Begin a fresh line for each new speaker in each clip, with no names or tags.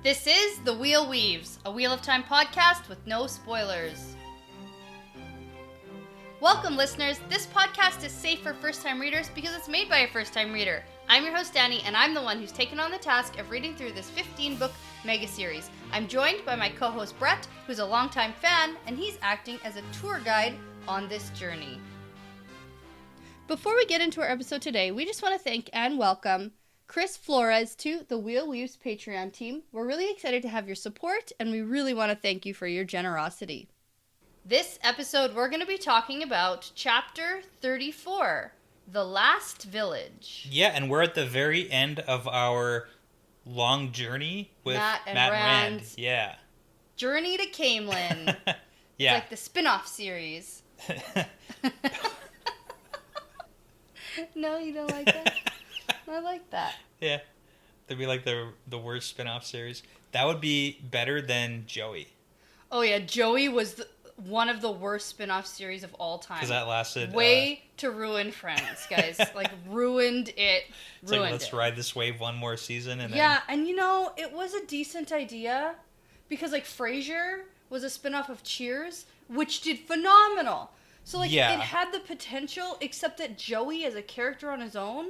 This is The Wheel Weaves, a Wheel of Time podcast with no spoilers. Welcome, listeners. This podcast is safe for first-time readers because it's made by a first-time reader. I'm your host, Danny, and I'm the one who's taken on the task of reading through this 15-book mega-series. I'm joined by my co-host, Brett, who's a longtime fan, and he's acting as a tour guide on this journey. Before we get into our episode today, we just want to thank and welcome Chris Flores to the Wheel Weaves Patreon team. We're really excited to have your support, and we really want to thank you for your generosity. This episode, we're going to be talking about Chapter 34, The Last Village.
Yeah, and we're at the very end of our long journey with Matt and Rand. Yeah.
Journey to Caemlyn.
Yeah.
It's like the spin-off series. No, you don't like that? I like that.
Yeah. That'd be like the worst spin-off series. That would be better than Joey.
Oh yeah, Joey was one of the worst spin-off series of all time.
Because that lasted...
Way to ruin Friends, guys. Like, ruined it.
It's like, let's ride this wave one more season and
yeah, and you know, it was a decent idea. Because, like, Frasier was a spin-off of Cheers, which did phenomenal. So, like,
yeah.
It had the potential, except that Joey, as a character on his own,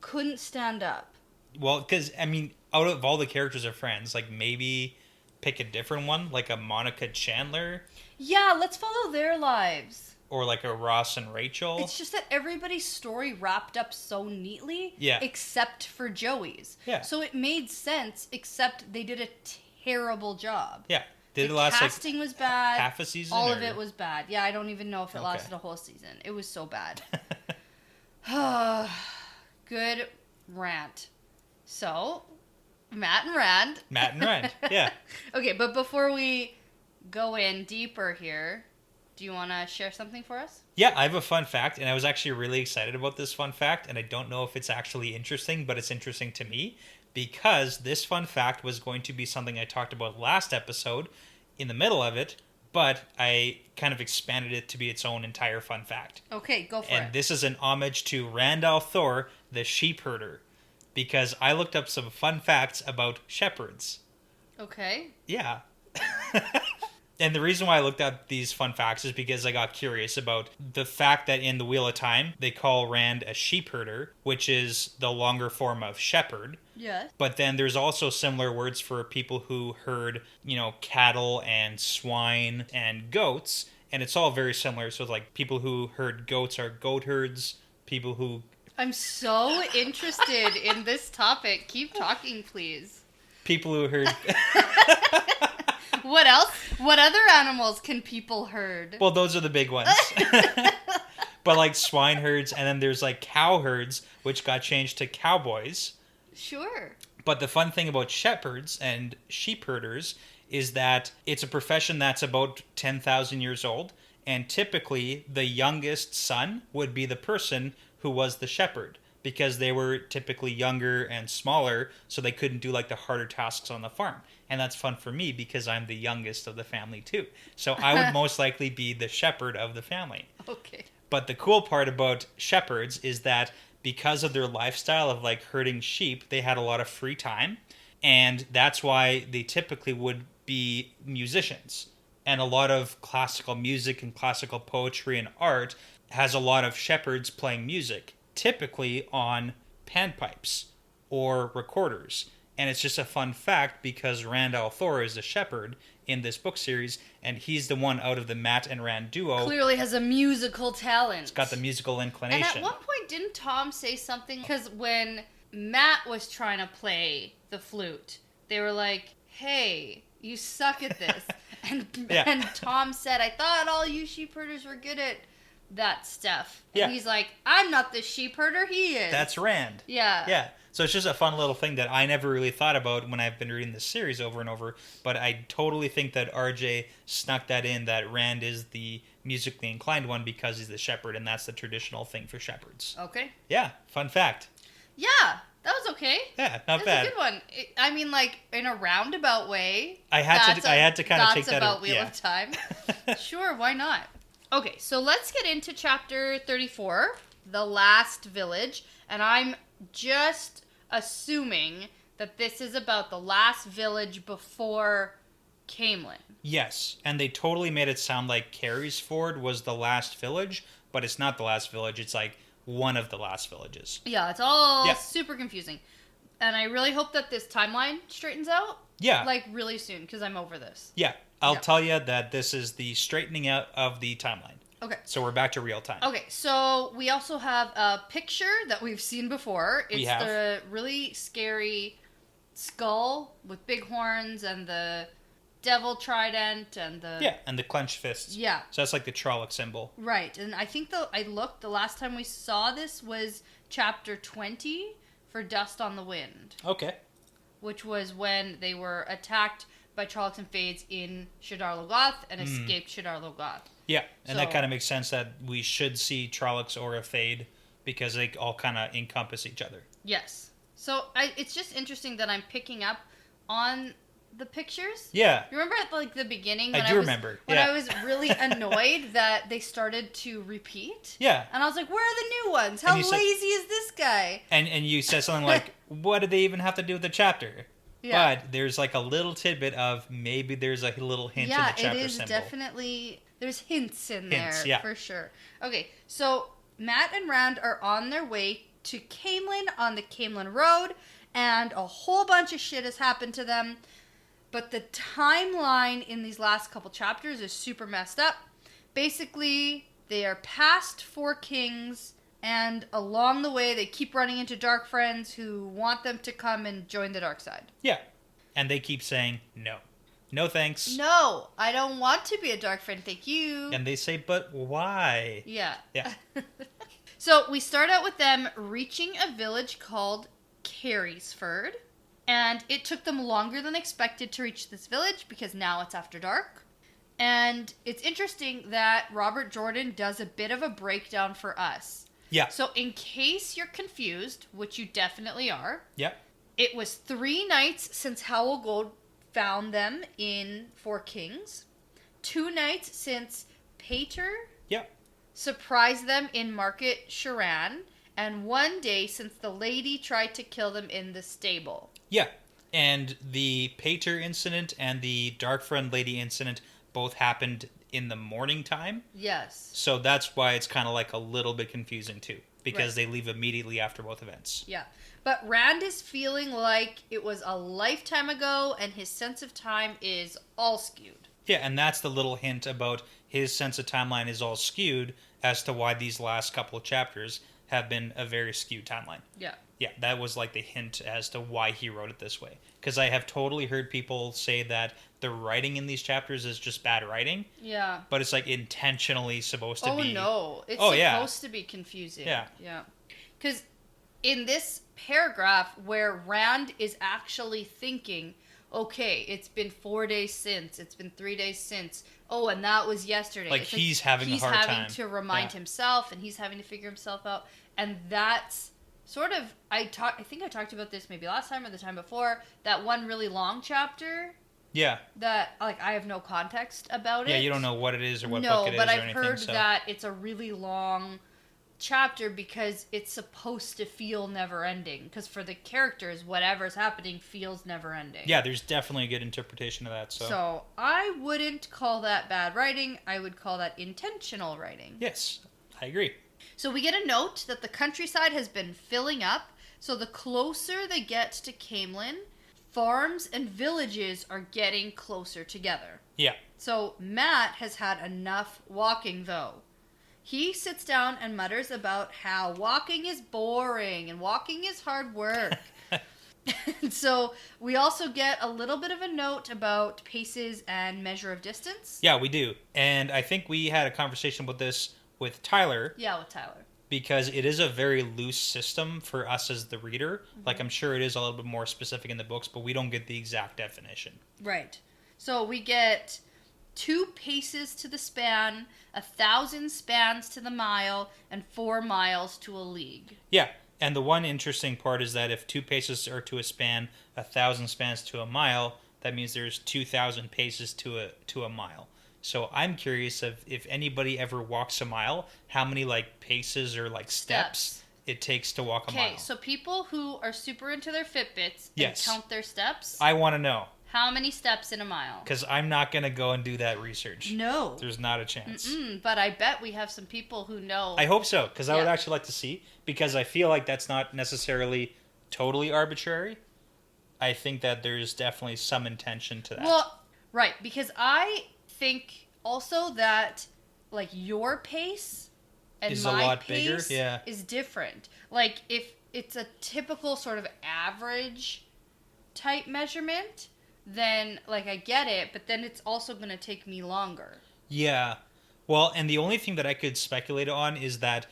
couldn't stand up.
Well, because, I mean, out of all the characters of Friends, like, maybe pick a different one, like a Monica Chandler.
Yeah, let's follow their lives.
Or like a Ross and Rachel.
It's just that everybody's story wrapped up so neatly,
yeah.
Except for Joey's.
Yeah.
So it made sense, except they did a terrible job.
Yeah. Did
the
it last
casting was bad.
Half a season?
All of it was bad. Yeah, I don't even know if it lasted a whole season. It was so bad. Good rant. So, Matt and Rand,
yeah.
Okay, but before we go in deeper here, do you want to share something for us?
Yeah, I have a fun fact, and I was actually really excited about this fun fact, and I don't know if it's actually interesting, but it's interesting to me, because this fun fact was going to be something I talked about last episode, in the middle of it, but I kind of expanded it to be its own entire fun fact.
Okay, go for it.
And this is an homage to Rand al'Thor, the sheep herder, because I looked up some fun facts about shepherds.
Okay.
Yeah. And the reason why I looked up these fun facts is because I got curious about the fact that in the Wheel of Time, they call Rand a sheep herder, which is the longer form of shepherd.
Yes.
But then there's also similar words for people who herd, cattle and swine and goats. And it's all very similar. So like people who herd goats are goat herds. People who...
I'm so interested in this topic. Keep talking, please.
People who herd...
What else? What other animals can people herd?
Well, those are the big ones. But like swine herds, and then there's like cow herds, which got changed to cowboys.
Sure.
But the fun thing about shepherds and sheep herders is that it's a profession that's about 10,000 years old, and typically the youngest son would be the person who was the shepherd, because they were typically younger and smaller, so they couldn't do like the harder tasks on the farm. And that's fun for me because I'm the youngest of the family too. So I would most likely be the shepherd of the family.
Okay.
But the cool part about shepherds is that because of their lifestyle of like herding sheep, they had a lot of free time. And that's why they typically would be musicians. And a lot of classical music and classical poetry and art has a lot of shepherds playing music, typically on panpipes or recorders. And it's just a fun fact because Rand al'Thor is a shepherd in this book series, and he's the one out of the Matt and Rand duo.
Clearly has a musical talent.
He's got the musical inclination.
And at one point, didn't Tom say something? Because when Matt was trying to play the flute, they were like, hey, you suck at this. And Tom said, I thought all you sheep herders were good at that stuff. And
yeah.
He's like, I'm not the sheep herder, he is.
That's Rand.
Yeah.
Yeah. So it's just a fun little thing that I never really thought about when I've been reading this series over and over. But I totally think that RJ snuck that in, that Rand is the musically inclined one because he's the shepherd, and that's the traditional thing for shepherds.
Okay.
Yeah. Fun fact.
Yeah. That was okay.
Yeah, not bad.
That's a good one. I mean, like, in a roundabout way.
I had to kind of take that.
That's about Wheel of Time. Sure, why not? Okay, so let's get into Chapter 34, The Last Village. And I'm just assuming that this is about the last village before Caemlyn.
Yes, and they totally made it sound like Carysford was the last village, but it's not the last village. It's like one of the last villages.
Yeah, it's all super confusing. And I really hope that this timeline straightens out.
Yeah.
Like, really soon, because I'm over this.
Yeah, I'll tell you that this is the straightening out of the timeline.
Okay.
So we're back to real time.
Okay, so we also have a picture that we've seen before. It's the really scary skull with big horns and the devil trident and the...
Yeah, and the clenched fists.
Yeah.
So that's like the Trolloc symbol.
Right, and I think the last time we saw this was chapter 20 for Dust on the Wind.
Okay.
Which was when they were attacked by Trollocs and Fades in Shadar Logoth and escaped Shadar Logoth.
Yeah, and that kind of makes sense that we should see Trollocs or a Fade because they all kind of encompass each other.
Yes. So it's just interesting that I'm picking up on the pictures.
Yeah.
You remember at like the beginning
when
I was really annoyed that they started to repeat?
Yeah.
And I was like, where are the new ones? How lazy is this guy?
And you said something like, what did they even have to do with the chapter? Yeah. But there's like a little tidbit of maybe there's a little hint in the chapter symbol. Yeah, it is
definitely... There's hints in there, for sure. Okay, so Matt and Rand are on their way to Caemlyn on the Caemlyn Road, and a whole bunch of shit has happened to them. But the timeline in these last couple chapters is super messed up. Basically, they are past Four Kings, and along the way, they keep running into dark friends who want them to come and join the dark side.
Yeah, and they keep saying no. No thanks.
No, I don't want to be a dark friend, thank you.
And they say, but why?
Yeah.
Yeah.
So we start out with them reaching a village called Carysford. And it took them longer than expected to reach this village because now it's after dark. And it's interesting that Robert Jordan does a bit of a breakdown for us.
Yeah.
So in case you're confused, which you definitely are.
Yeah.
It was 3 nights since Howell Gold found them in Four Kings. 2 nights since Pater surprised them in Market Sharan. And 1 day since the lady tried to kill them in the stable.
Yeah. And the Pater incident and the Dark Friend Lady incident both happened in the morning time.
Yes.
So that's why it's kind of like a little bit confusing too. Because they leave immediately after both events.
Yeah. But Rand is feeling like it was a lifetime ago and his sense of time is all skewed.
Yeah, and that's the little hint about his sense of timeline is all skewed as to why these last couple of chapters have been a very skewed timeline.
Yeah.
Yeah, that was like the hint as to why he wrote it this way. Because I have totally heard people say that the writing in these chapters is just bad writing.
Yeah.
But it's like intentionally supposed to be...
Oh, no. It's supposed to be confusing.
Yeah.
Yeah. Because in this paragraph where Rand is actually thinking, okay, it's been 4 days since, it's been 3 days since, oh, and that was yesterday.
Like he's having a hard time.
He's having to remind himself, and he's having to figure himself out. And that's sort of, I think I talked about this maybe last time or the time before, that one really long chapter.
Yeah.
That, like, I have no context about it.
Yeah, you don't know what it is or what book it is or anything.
No, but I've heard that it's a really long chapter because it's supposed to feel never-ending. Because for the characters, whatever's happening feels never-ending.
Yeah, there's definitely a good interpretation of that.
So I wouldn't call that bad writing. I would call that intentional writing.
Yes, I agree.
So we get a note that the countryside has been filling up. So the closer they get to Caemlyn, farms and villages are getting closer together.
Yeah.
So Matt has had enough walking, though. He sits down and mutters about how walking is boring and walking is hard work. And so we also get a little bit of a note about paces and measure of distance.
Yeah, we do. And I think we had a conversation about this with Tyler.
Yeah, with Tyler.
Because it is a very loose system for us as the reader.
Mm-hmm.
Like, I'm sure it is a little bit more specific in the books, but we don't get the exact definition.
Right. So we get 2 paces to the span, 1,000 spans to the mile, and 4 miles to a league.
Yeah. And the one interesting part is that if 2 paces are to a span, 1,000 spans to a mile, that means there's 2,000 paces to a mile. So I'm curious if anybody ever walks a mile, how many like paces or like steps it takes to walk a mile.
Okay, so people who are super into their Fitbits and
Yes.
count their steps,
I want to know.
how many steps in a mile?
Because I'm not going to go and do that research.
No.
There's not a chance.
But I bet we have some people who know.
I hope so, because I would
Yeah.
actually like to see, because I feel like that's not necessarily totally arbitrary. I think that there's definitely some intention to that.
Well, right, because I think also that, like, your pace and
Is a
my
lot bigger,
pace
yeah.
is different. Like, if it's a typical sort of average type measurement, then, like, I get it, but then it's also going to take me longer.
Yeah. Well, and the only thing that I could speculate on is that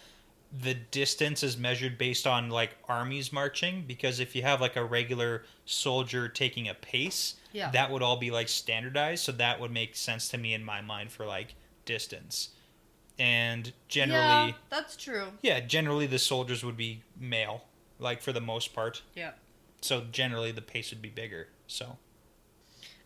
the distance is measured based on, like, armies marching, because if you have, like, a regular soldier taking a pace,
Yeah.
that would all be, like, standardized, so that would make sense to me in my mind for, like, distance. And generally...
Yeah, that's true.
Yeah, generally the soldiers would be male, like, for the most part.
Yeah.
So generally the pace would be bigger, so...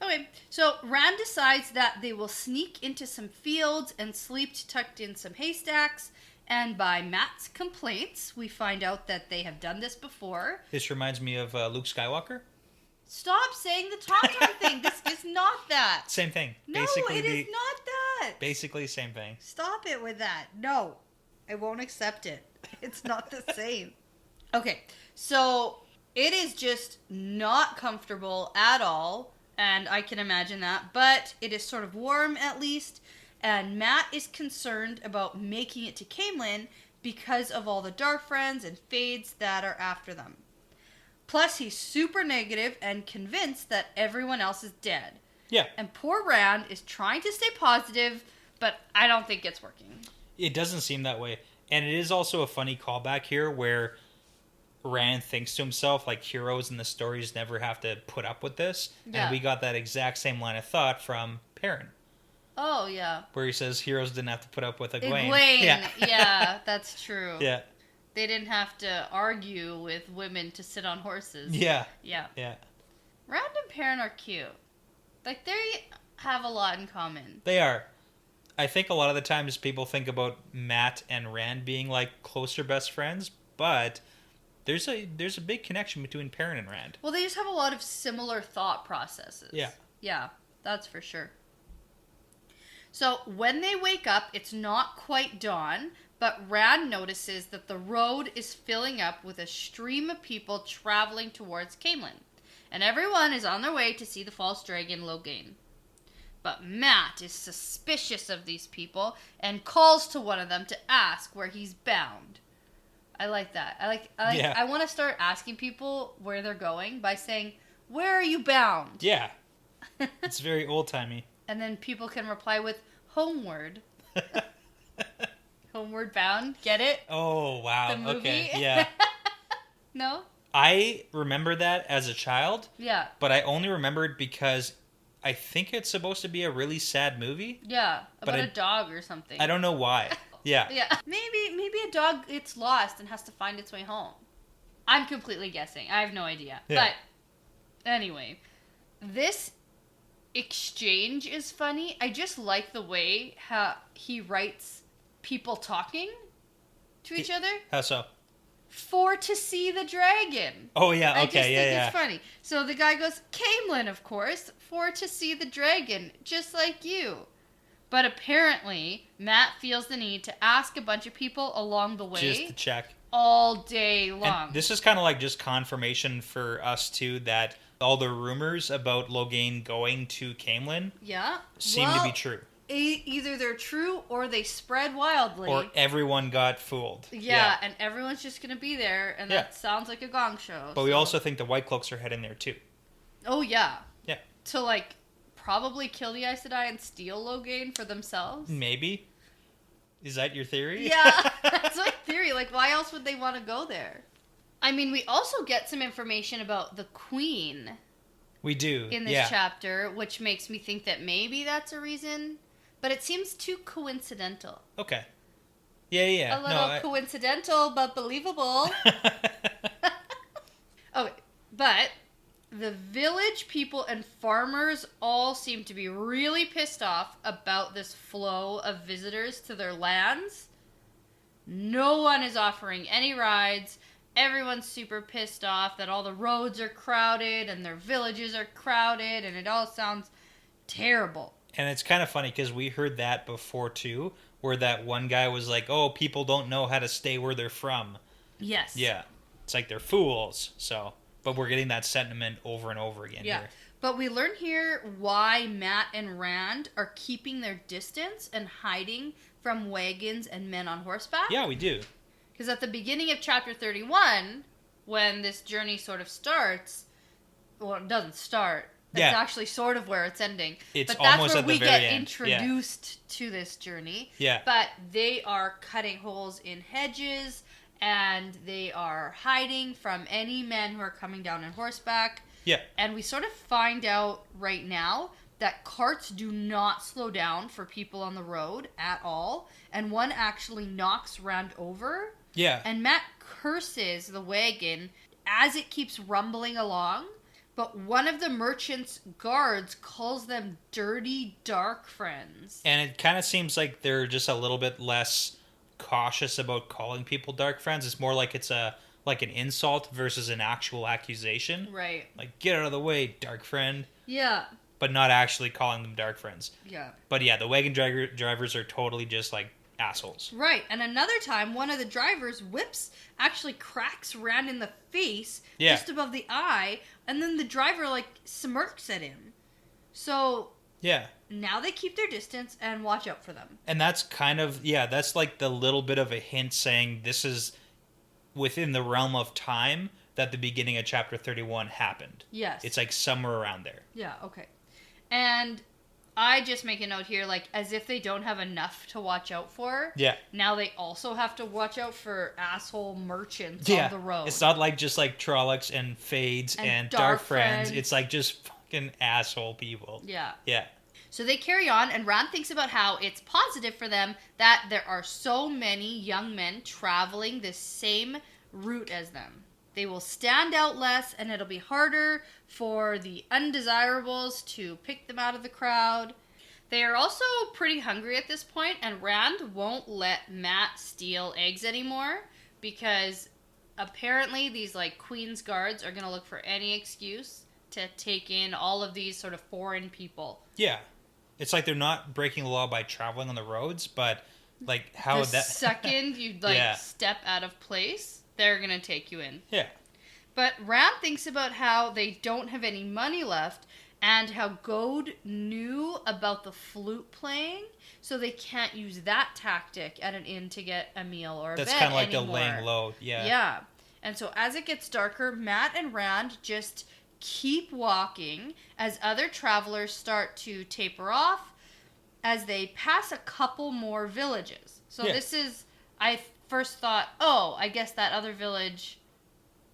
Okay, so Rand decides that they will sneak into some fields and sleep tucked in some haystacks. And by Matt's complaints, we find out that they have done this before.
This reminds me of Luke Skywalker.
Stop saying the Tauntaun thing. This is not that.
Same thing.
No, it is not that.
Basically same thing.
Stop it with that. No, I won't accept it. It's not the same. Okay, so it is just not comfortable at all. And I can imagine that. But it is sort of warm at least. And Matt is concerned about making it to Caemlyn because of all the Dark Friends and Fades that are after them. Plus, he's super negative and convinced that everyone else is dead.
Yeah.
And poor Rand is trying to stay positive, but I don't think it's working.
It doesn't seem that way. And it is also a funny callback here where Rand thinks to himself, like, heroes in the stories never have to put up with this.
Yeah.
And we got that exact same line of thought from Perrin,
Oh, yeah.
where he says heroes didn't have to put up with Egwene.
Egwene. Yeah, that's true.
Yeah.
They didn't have to argue with women to sit on horses.
Yeah.
Yeah.
Yeah.
Rand and Perrin are cute. Like, they have a lot in common.
They are. I think a lot of the times people think about Matt and Rand being, like, closer best friends, but there's a big connection between Perrin and Rand.
Well, they just have a lot of similar thought processes.
Yeah.
Yeah, that's for sure. So when they wake up, it's not quite dawn, but Rand notices that the road is filling up with a stream of people traveling towards Caemlyn, and everyone is on their way to see the false dragon Logain. But Matt is suspicious of these people and calls to one of them to ask where he's bound. I like that.
Yeah.
I want to start asking people where they're going by saying, "Where are you bound?"
Yeah. It's very old-timey.
And then people can reply with homeward. Homeward Bound. Get it?
Oh, wow.
The movie?
Okay. Yeah.
No?
I remember that as a child,
Yeah.
but I only remembered because I think it's supposed to be a really sad movie.
Yeah. About
But
a dog or something.
I don't know why. Yeah.
Yeah. Maybe a dog gets lost and has to find its way home. I'm completely guessing. I have no idea.
Yeah.
But anyway, this exchange is funny. I just like the way how he writes people talking to each other.
How so?
For to see the dragon.
Oh, yeah.
I just
Okay.
think
Yeah.
it's funny. So the guy goes, Caemlyn, of course, for to see the dragon, just like you. But apparently, Matt feels the need to ask a bunch of people along the way
Just to check.
all day long.
And this is kind of like just confirmation for us, too, that all the rumors about Logain going to Caemlyn
yeah.
seem to be true.
Either they're true or they spread wildly.
Or everyone got fooled.
yeah, and everyone's just going to be there, and
Yeah.
that sounds like a gong show.
But we
so-
also think the White Cloaks are heading there, too.
Oh, yeah.
Yeah.
To, like, probably kill the Aes Sedai and steal Logain for themselves.
Maybe. Is that your theory?
Yeah, that's my theory. Like, why else would they want to go there? I mean, we also get some information about the Queen
We do.
in this chapter, which makes me think that maybe that's a reason. But it seems too coincidental.
Okay. Yeah.
A little coincidental, but believable. Okay, but the village people and farmers all seem to be really pissed off about this flow of visitors to their lands. No one is offering any rides. Everyone's super pissed off that all the roads are crowded and their villages are crowded, and it all sounds terrible.
And it's kind of funny because we heard that before too, where that one guy was like, "Oh, people don't know how to stay where they're from."
Yes.
Yeah, it's like they're fools. So, but we're getting that sentiment over and over again here.
But we learn here why Matt and Rand are keeping their distance and hiding from wagons and men on horseback.
Yeah, we do.
Because at the beginning of chapter 31, when this journey sort of starts, well, it doesn't start. It's actually sort of where it's ending.
It's
but that's
almost
where
at the
we
very
get
end.
introduced to this journey.
Yeah.
But they are cutting holes in hedges, and they are hiding from any men who are coming down on horseback.
Yeah.
And we sort of find out right now that carts do not slow down for people on the road at all. And one actually knocks Rand over.
Yeah.
And Matt curses the wagon as it keeps rumbling along. But one of the merchant's guards calls them dirty, dark friends.
And it kind of seems like they're just a little bit less cautious about calling people dark friends. It's more like it's like an insult versus an actual accusation.
Right.
Like, get out of the way, dark friend.
Yeah.
But not actually calling them dark friends.
Yeah.
But yeah, the wagon drivers are totally just like assholes.
Right. And another time, one of the drivers actually cracks Rand in the face just above the eye, and then the driver like smirks at him. So
yeah,
now they keep their distance and watch out for them.
And that's kind of that's like the little bit of a hint saying this is within the realm of time that the beginning of chapter 31 happened.
Yes.
It's like somewhere around there.
Yeah, okay. And I just make a note here, like, as if they don't have enough to watch out for.
Yeah.
Now they also have to watch out for asshole merchants on the road.
It's not like just like Trollocs and Fades and Dark Friends. It's like just fucking asshole people.
Yeah.
Yeah.
So they carry on, and Rand thinks about how it's positive for them that there are so many young men traveling the same route as them. They will stand out less, and it'll be harder for the undesirables to pick them out of the crowd. They are also pretty hungry at this point, and Rand won't let Matt steal eggs anymore because apparently these like Queen's guards are going to look for any excuse to take in all of these sort of foreign people.
Yeah. It's like they're not breaking the law by traveling on the roads, but like how
the second you step out of place, they're going to take you in.
Yeah.
But Rand thinks about how they don't have any money left and how Gode knew about the flute playing, so they can't use that tactic at an inn to get a meal or a bed anymore.
That's kind of like the laying low. Yeah.
Yeah. And so as it gets darker, Matt and Rand just keep walking as other travelers start to taper off as they pass a couple more villages. So this is, I first thought, oh, I guess that other village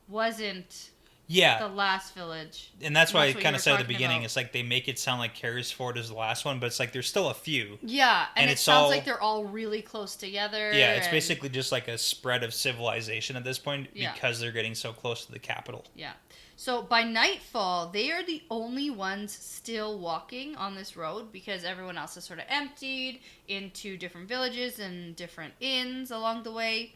wasn't the last village.
And that's why I kind of said at the beginning, it's like they make it sound like Carrisford is the last one, but it's like there's still a few.
Yeah, and it sounds like they're all really close together.
Yeah, it's basically just like a spread of civilization at this point because they're getting so close to the capital.
Yeah. So by nightfall, they are the only ones still walking on this road because everyone else has sort of emptied into different villages and different inns along the way.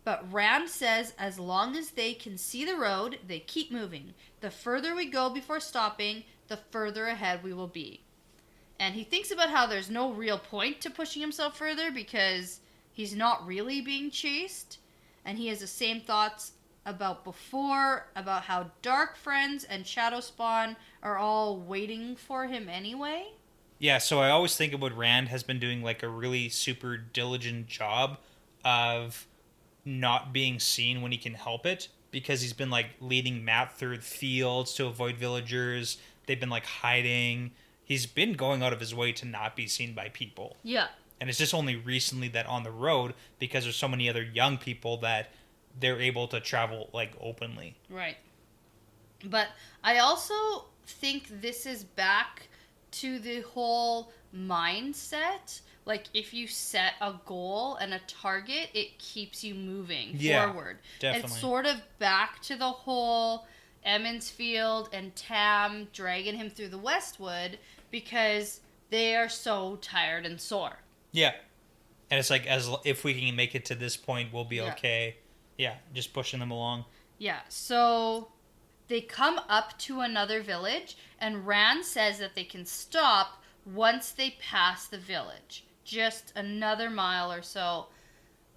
But Rand says as long as they can see the road, they keep moving. The further we go before stopping, the further ahead we will be. And he thinks about how there's no real point to pushing himself further because he's not really being chased. And he has the same thoughts about before, about how Dark Friends and Shadow Spawn are all waiting for him anyway.
Yeah, so I always think about Rand has been doing like a really super diligent job of not being seen when he can help it, because he's been like leading Matt through the fields to avoid villagers. They've been like hiding. He's been going out of his way to not be seen by people.
Yeah.
And it's just only recently that on the road, because there's so many other young people, that they're able to travel like openly.
Right. But I also think this is back to the whole mindset. Like, if you set a goal and a target, it keeps you moving forward.
Definitely.
It's sort of back to the whole Emmonsfield and Tam dragging him through the Westwood because they are so tired and sore.
Yeah. And it's like, if we can make it to this point, we'll be
Yeah.
okay. Yeah, just pushing them along.
Yeah, so they come up to another village, and Rand says that they can stop once they pass the village. Just another mile or so.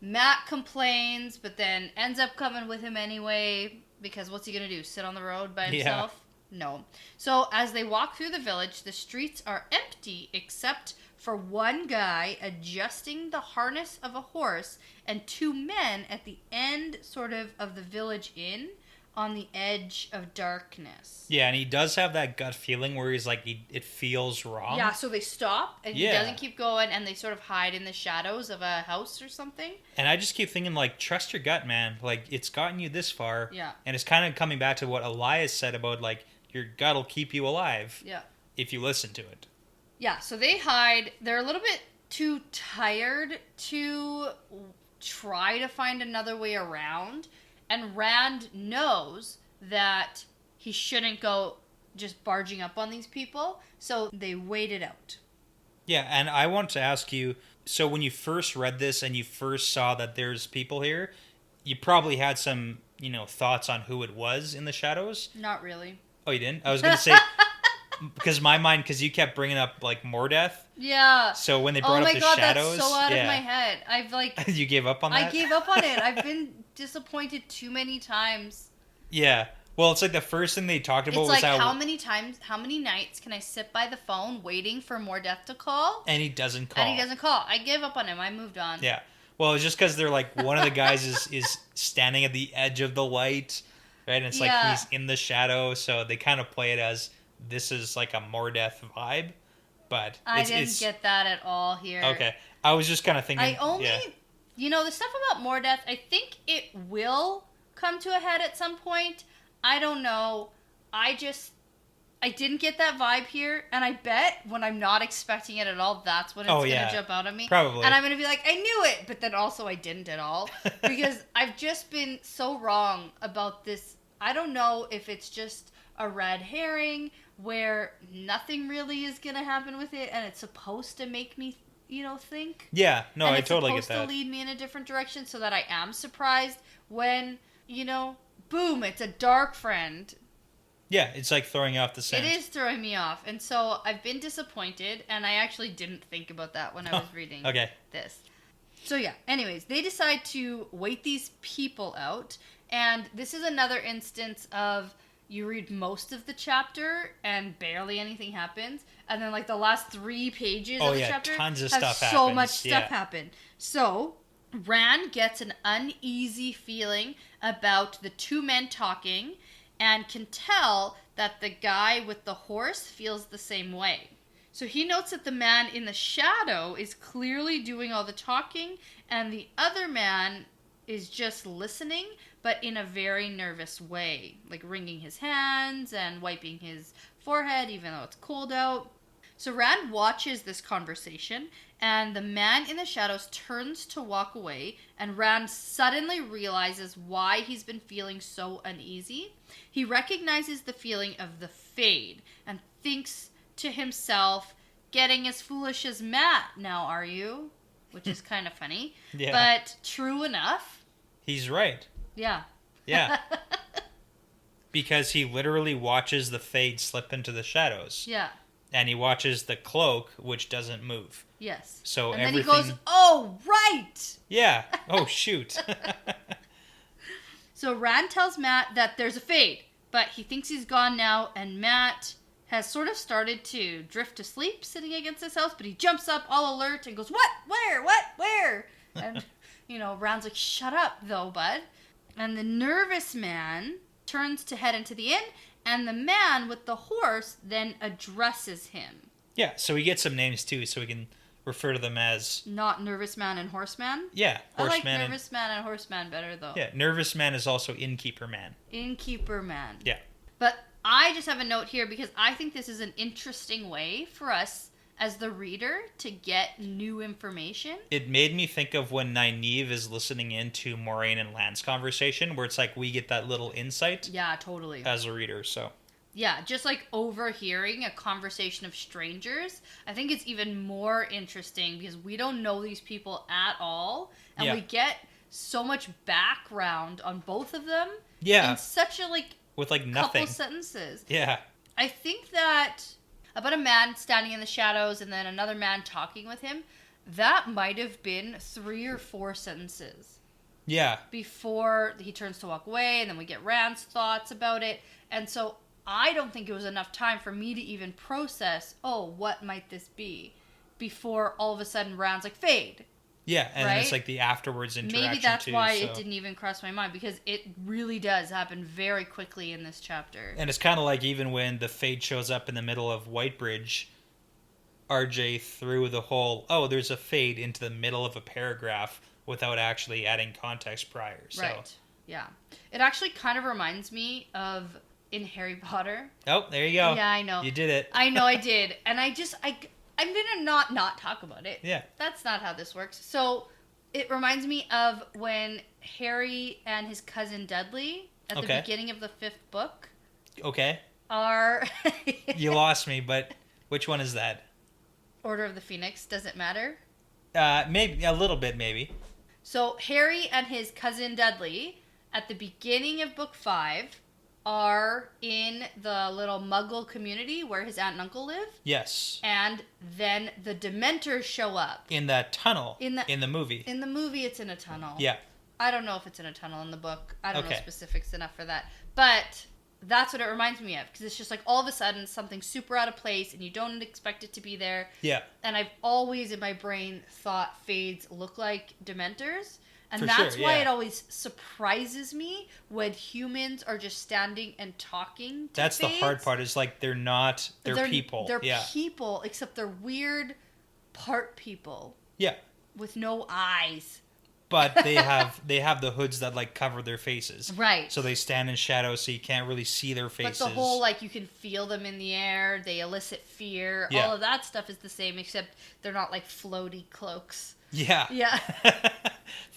Matt complains, but then ends up coming with him anyway, because what's he going to do, sit on the road by himself? Yeah. No. So as they walk through the village, the streets are empty except for one guy adjusting the harness of a horse and two men at the end of the village inn on the edge of darkness.
Yeah, and he does have that gut feeling where he's like, it feels wrong.
Yeah, so they stop, and he doesn't keep going, and they sort of hide in the shadows of a house or something.
And I just keep thinking, like, trust your gut, man. Like, it's gotten you this far.
Yeah.
And it's kind of coming back to what Elias said about, like, your gut will keep you alive.
Yeah.
If you listen to it.
Yeah, so they hide. They're a little bit too tired to try to find another way around. And Rand knows that he shouldn't go just barging up on these people. So they wait it out.
Yeah, and I want to ask you, so when you first read this and you first saw that there's people here, you probably had some, thoughts on who it was in the shadows?
Not really.
Oh, you didn't? I was going to say... Because you kept bringing up, like, Mordeath.
Yeah.
So when they brought up the shadows...
that's so out of my head. I've, like...
You gave up on that?
I gave up on it. I've been disappointed too many times.
Yeah. Well, it's like the first thing they talked about was
how many nights can I sit by the phone waiting for Mordeath to call?
And he doesn't call.
I gave up on him. I moved on.
Yeah. Well, it's just because they're like, one of the guys is standing at the edge of the light, right? And it's like he's in the shadow, so they kind of play it as... This is like a Mordeath vibe, but
I didn't get that at all here.
Okay, I was just kind of thinking.
The stuff about Mordeath, I think it will come to a head at some point. I don't know. I didn't get that vibe here, and I bet when I'm not expecting it at all, that's when it's gonna jump out at me.
Probably.
And I'm gonna be like, I knew it, but then also I didn't at all because I've just been so wrong about this. I don't know if it's just a red herring where nothing really is going to happen with it, and it's supposed to make me, think.
Yeah, no, I totally get that.
It's supposed to lead me in a different direction so that I am surprised when, boom, it's a dark friend.
Yeah, it's like throwing you off the scent.
It is throwing me off, and so I've been disappointed, and I actually didn't think about that when I was reading this. So yeah, anyways, they decide to wait these people out, and this is another instance of... You read most of the chapter and barely anything happens, and then like the last 3 pages of the chapter
tons of
have
stuff
so
happens.
much stuff happen. So Rand gets an uneasy feeling about the 2 men talking and can tell that the guy with the horse feels the same way. So he notes that the man in the shadow is clearly doing all the talking, and the other man is just listening, but in a very nervous way, like wringing his hands and wiping his forehead, even though it's cold out. So Rand watches this conversation, and the man in the shadows turns to walk away, and Rand suddenly realizes why he's been feeling so uneasy. He recognizes the feeling of the fade, and thinks to himself, getting as foolish as Matt now, are you? Which is kind of funny. Yeah. But true enough.
He's right.
Yeah.
Yeah. Because he literally watches the fade slip into the shadows.
Yeah.
And he watches the cloak, which doesn't move.
Yes.
So
and
everything...
then he goes, oh, right!
Yeah. Oh, shoot.
So Rand tells Matt that there's a fade, but he thinks he's gone now, and Matt has sort of started to drift to sleep sitting against his house, but he jumps up all alert and goes, what? Where? What? Where? And, Rand's like, shut up, though, bud. And the nervous man turns to head into the inn, and the man with the horse then addresses him.
Yeah, so we get some names, too, so we can refer to them as...
Not Nervous Man and Horseman?
Yeah,
Horseman. I like Nervous Man and Horseman better, though.
Yeah, Nervous Man is also Innkeeper Man.
Innkeeper Man.
Yeah.
But I just have a note here because I think this is an interesting way for us as the reader to get new information.
It made me think of when Nynaeve is listening into Moraine and Lan's conversation, where it's like we get that little insight.
Yeah, totally.
As a reader, so.
Yeah, just like overhearing a conversation of strangers, I think it's even more interesting because we don't know these people at all, and we get so much background on both of them in such a
with like
couple
nothing.
sentences.
Yeah.
I think that about a man standing in the shadows and then another man talking with him, that might have been 3 or 4 sentences.
Yeah.
Before he turns to walk away, and then we get Rand's thoughts about it, and so I don't think it was enough time for me to even process, what might this be? Before all of a sudden Rand's like, fade.
Yeah, and
right?
then it's like the afterwards interaction.
Maybe that's why it didn't even cross my mind, because it really does happen very quickly in this chapter.
And it's kind of like even when the fade shows up in the middle of Whitebridge, RJ threw the whole, there's a fade into the middle of a paragraph without actually adding context prior. So.
Right, yeah. It actually kind of reminds me of in Harry Potter.
Oh, there you go.
Yeah, I know.
You did it.
I know I did. And I'm gonna not talk about it.
Yeah.
That's not how this works. So it reminds me of when Harry and his cousin Dudley at the beginning of the 5th book.
Okay.
Are
You lost me, but which one is that?
Order of the Phoenix. Does it matter?
Maybe a little bit, maybe.
So Harry and his cousin Dudley at the beginning of book 5 are in the little Muggle community where his aunt and uncle live.
Yes.
And then the Dementors show up.
In that tunnel. In the movie.
In the movie, it's in a tunnel.
Yeah.
I don't know if it's in a tunnel in the book. I don't know specifics enough for that. But that's what it reminds me of. Because it's just like all of a sudden something super out of place and you don't expect it to be there.
Yeah.
And I've always in my brain thought fades look like Dementors. And that's why it always surprises me when humans are just standing and talking to
That's
fades.
the hard part, is like they're people.
They're people, except they're weird part people.
Yeah.
With no eyes.
But they have the hoods that like cover their faces.
Right.
So they stand in shadow so you can't really see their faces.
But the whole you can feel them in the air, they elicit fear, all of that stuff is the same, except they're not like floaty cloaks.
Yeah.
Yeah.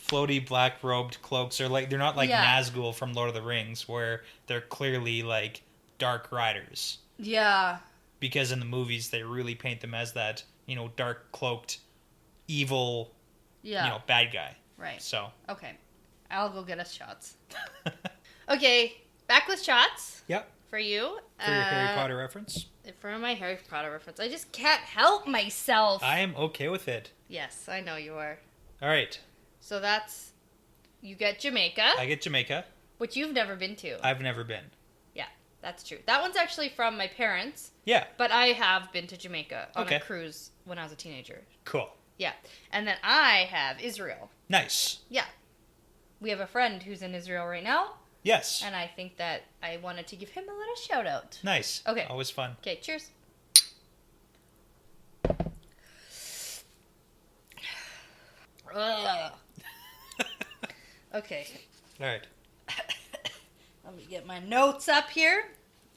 Floaty black robed cloaks are they're not like Nazgul from Lord of the Rings, where they're clearly like dark riders.
Yeah.
Because in the movies they really paint them as that, dark cloaked evil bad guy.
Right.
So.
Okay. I'll go get us shots. Okay, back with shots.
Yep.
For you.
For your Harry Potter reference.
For my Harry Potter reference. I just can't help myself.
I am okay with it.
Yes, I know you are.
All right.
So that's... You get Jamaica.
I get Jamaica.
Which you've never been to.
I've never been.
Yeah, that's true. That one's actually from my parents.
Yeah.
But I have been to Jamaica on a cruise when I was a teenager.
Cool.
Yeah. And then I have Israel.
Nice.
Yeah. We have a friend who's in Israel right now.
Yes.
And I think that I wanted to give him a little shout out.
Nice.
Okay.
Always fun.
Okay, cheers. Okay.
All right.
Let me get my notes up here.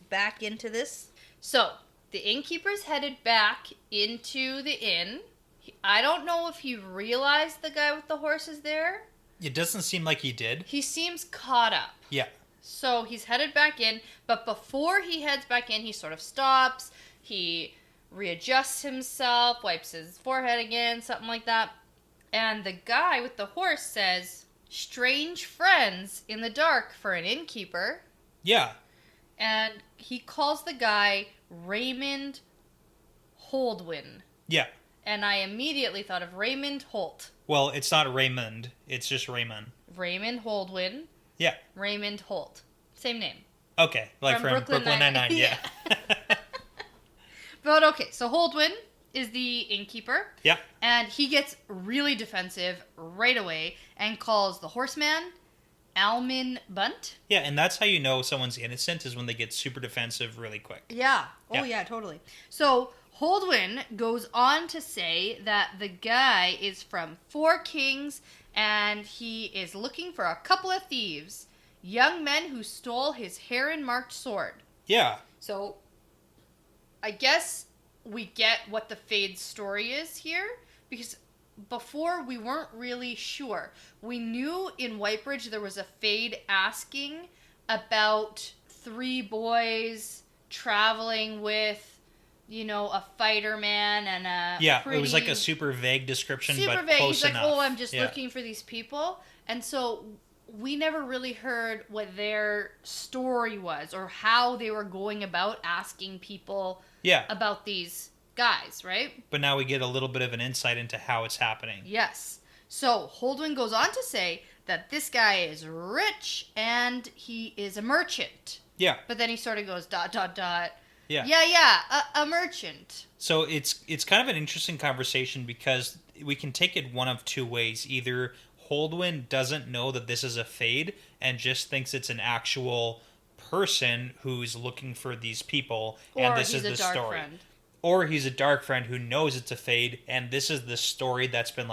Back into this. So, the innkeeper's headed back into the inn. I don't know if he realized the guy with the horse is there.
It doesn't seem like he did.
He seems caught up.
Yeah.
So he's headed back in, but before he heads back in, he sort of stops. He readjusts himself, wipes his forehead again, something like that. And the guy with the horse says, "Strange friends in the dark for an innkeeper."
Yeah.
And he calls the guy Raymond Holdwyn.
Yeah.
And I immediately thought of Raymond Holt.
Well, it's not Raymond. It's just Raymond.
Raymond Holdwyn.
Yeah.
Raymond Holt. Same name.
Okay. Like from Brooklyn Nine-Nine. Yeah.
But okay, so Holdwyn is the innkeeper.
Yeah.
And he gets really defensive right away and calls the horseman Almin Bunt.
Yeah, and that's how you know someone's innocent, is when they get super defensive really quick.
Yeah. Oh, yeah, totally. So Holdwyn goes on to say that the guy is from Four Kings and he is looking for a couple of thieves, young men who stole his heron-marked sword.
Yeah.
So I guess we get what the Fade's story is here, because before we weren't really sure. We knew in Whitebridge there was a Fade asking about 3 boys traveling with, a fighter man and a
it was like a super vague description, but
vague.
close
He's
enough.
like, oh, I'm just looking for these people. And so we never really heard what their story was or how they were going about asking people about these guys, right?
But now we get a little bit of an insight into how it's happening.
Yes. So Holdwyn goes on to say that this guy is rich and he is a merchant.
Yeah.
But then he sort of goes ...
Yeah,
a merchant.
So it's kind of an interesting conversation because we can take it one of two ways. Either Holdwyn doesn't know that this is a fade and just thinks it's an actual person who's looking for these people, and this is the story.
Friend.
Or he's a dark friend who knows it's a fade, and this is the story that's been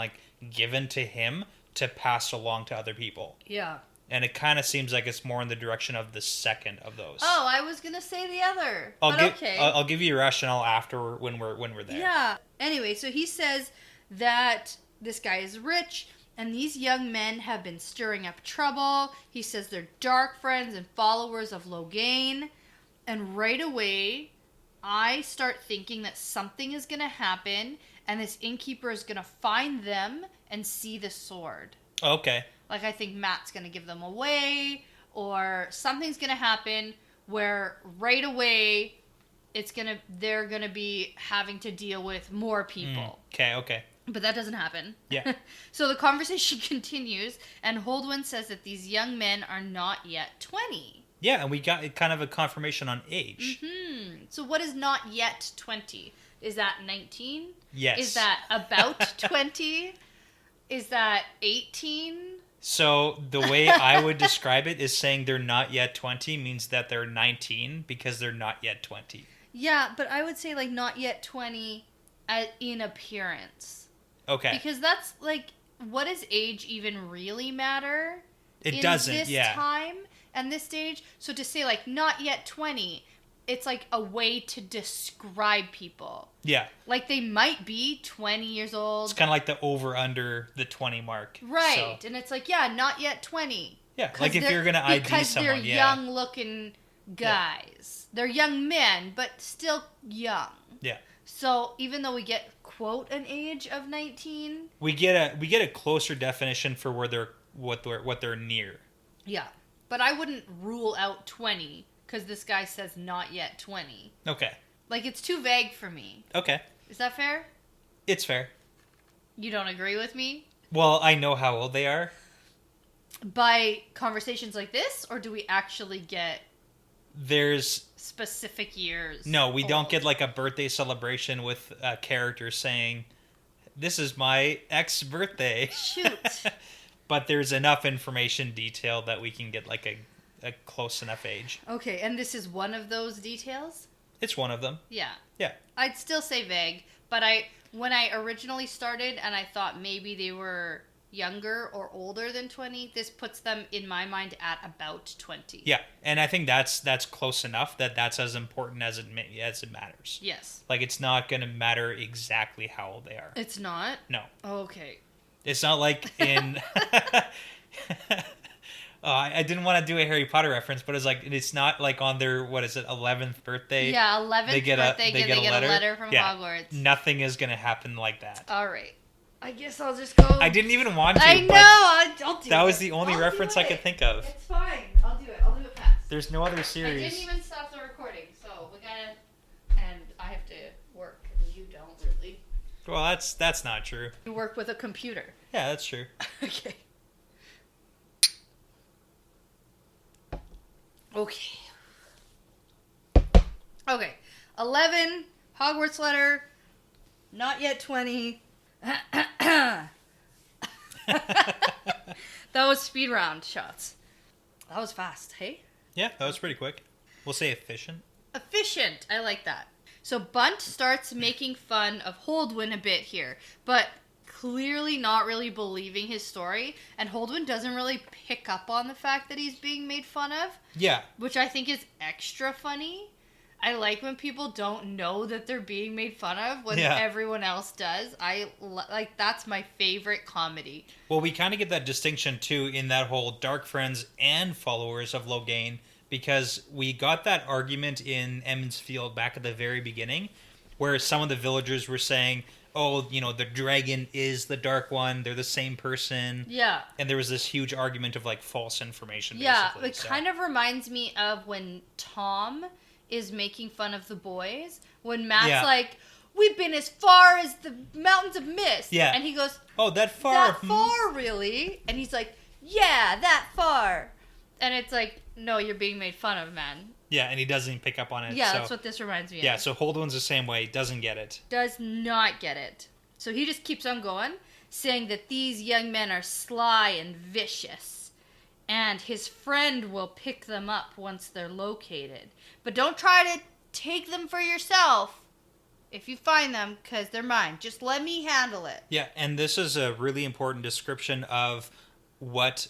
given to him to pass along to other people.
Yeah.
And it kind of seems like it's more in the direction of the second of those.
Oh, I was gonna say the other. Okay.
I'll give you a rationale after when we're there.
Yeah. Anyway, so he says that this guy is rich, and these young men have been stirring up trouble. He says they're dark friends and followers of Loghain, and right away, I start thinking that something is gonna happen, and this innkeeper is gonna find them and see the sword.
Okay.
I think Matt's going to give them away, or something's going to happen where right away they're going to be having to deal with more people.
Okay.
But that doesn't happen.
Yeah.
So the conversation continues, and Holdwyn says that these young men are not yet 20.
Yeah, and we got kind of a confirmation on age.
Mm-hmm. So what is not yet 20? Is that 19?
Yes.
Is that about 20? Is that 18?
So the way I would describe it is saying they're not yet 20 means that they're 19 because they're not yet 20.
Yeah, but I would say not yet 20 in appearance.
Okay.
Because that's what does age even really matter?
It doesn't,
in this time and this stage? So to say not yet 20, it's a way to describe people.
Yeah.
They might be 20 years old.
It's kind of the over-under the 20 mark.
Right. So. And it's not yet 20.
Yeah, if you're going to ID
because
someone.
Because they're young-looking guys. Yeah. They're young men, but still young.
Yeah.
So even though we get, quote, an age of 19...
We get a closer definition for what they're near.
Yeah. But I wouldn't rule out 20... because this guy says not yet 20.
Okay.
It's too vague for me.
Okay.
Is that fair?
It's fair.
You don't agree with me?
Well, I know how old they are.
By conversations like this, or do we actually get...
There's...
specific years?
No, we don't get a birthday celebration with a character saying, this is my ex birthday.
Shoot.
But there's enough information detailed that we can get a close enough age.
Okay, and this is one of those details?
It's one of them.
Yeah.
Yeah.
I'd still say vague, but when I originally started and I thought maybe they were younger or older than 20, this puts them in my mind at about 20.
Yeah, and I think that's close enough that's as important as it matters.
Yes.
It's not going to matter exactly how old they are.
It's not?
No.
Okay.
It's not in I didn't want to do a Harry Potter reference, but it's not on their, 11th birthday.
Yeah, 11th birthday, they get a letter from Hogwarts.
Nothing is going to happen like that.
All right. I guess I'll just go.
I didn't even want to.
I know. I'll do it.
That was the only reference I could think of.
It's fine. I'll do it. I'll do it fast.
There's no other series.
I didn't even stop the recording, so we gotta... And I have to work, and you don't really.
Well, that's not true.
You work with a computer.
Yeah, that's true.
Okay. Okay. 11, Hogwarts letter, not yet 20. That was speed round shots. That was fast, hey?
Yeah, that was pretty quick. We'll say efficient.
Efficient. I like that. So Bunt starts making fun of Holdwyn a bit here, but clearly not really believing his story, and Holdwyn doesn't really pick up on the fact that he's being made fun of.
Yeah.
Which I think is extra funny. I like when people don't know that they're being made fun of when everyone else does. That's my favorite comedy.
Well, we kind of get that distinction too in that whole dark friends and followers of Loghain because we got that argument in Emmons Field back at the very beginning, where some of the villagers were saying, oh, you know, the dragon is the Dark One, they're the same person.
Yeah.
And there was this huge argument of, like, false information,
yeah,
basically.
it kind of reminds me of when Tom is making fun of the boys, when Matt's like, we've been as far as the mountains of mist.
Yeah.
And he goes,
oh, that far?
That far, really? And he's like, yeah, that far. And it's like, no, you're being made fun of, man.
Yeah, and he doesn't even pick up on it.
Yeah, that's what this reminds me of.
Yeah, so Holdwin's the same way. Doesn't get it.
Does not get it. So he just keeps on going, saying that these young men are sly and vicious. And his friend will pick them up once they're located. But don't try to take them for yourself if you find them, because they're mine. Just let me handle it.
Yeah, and this is a really important description of what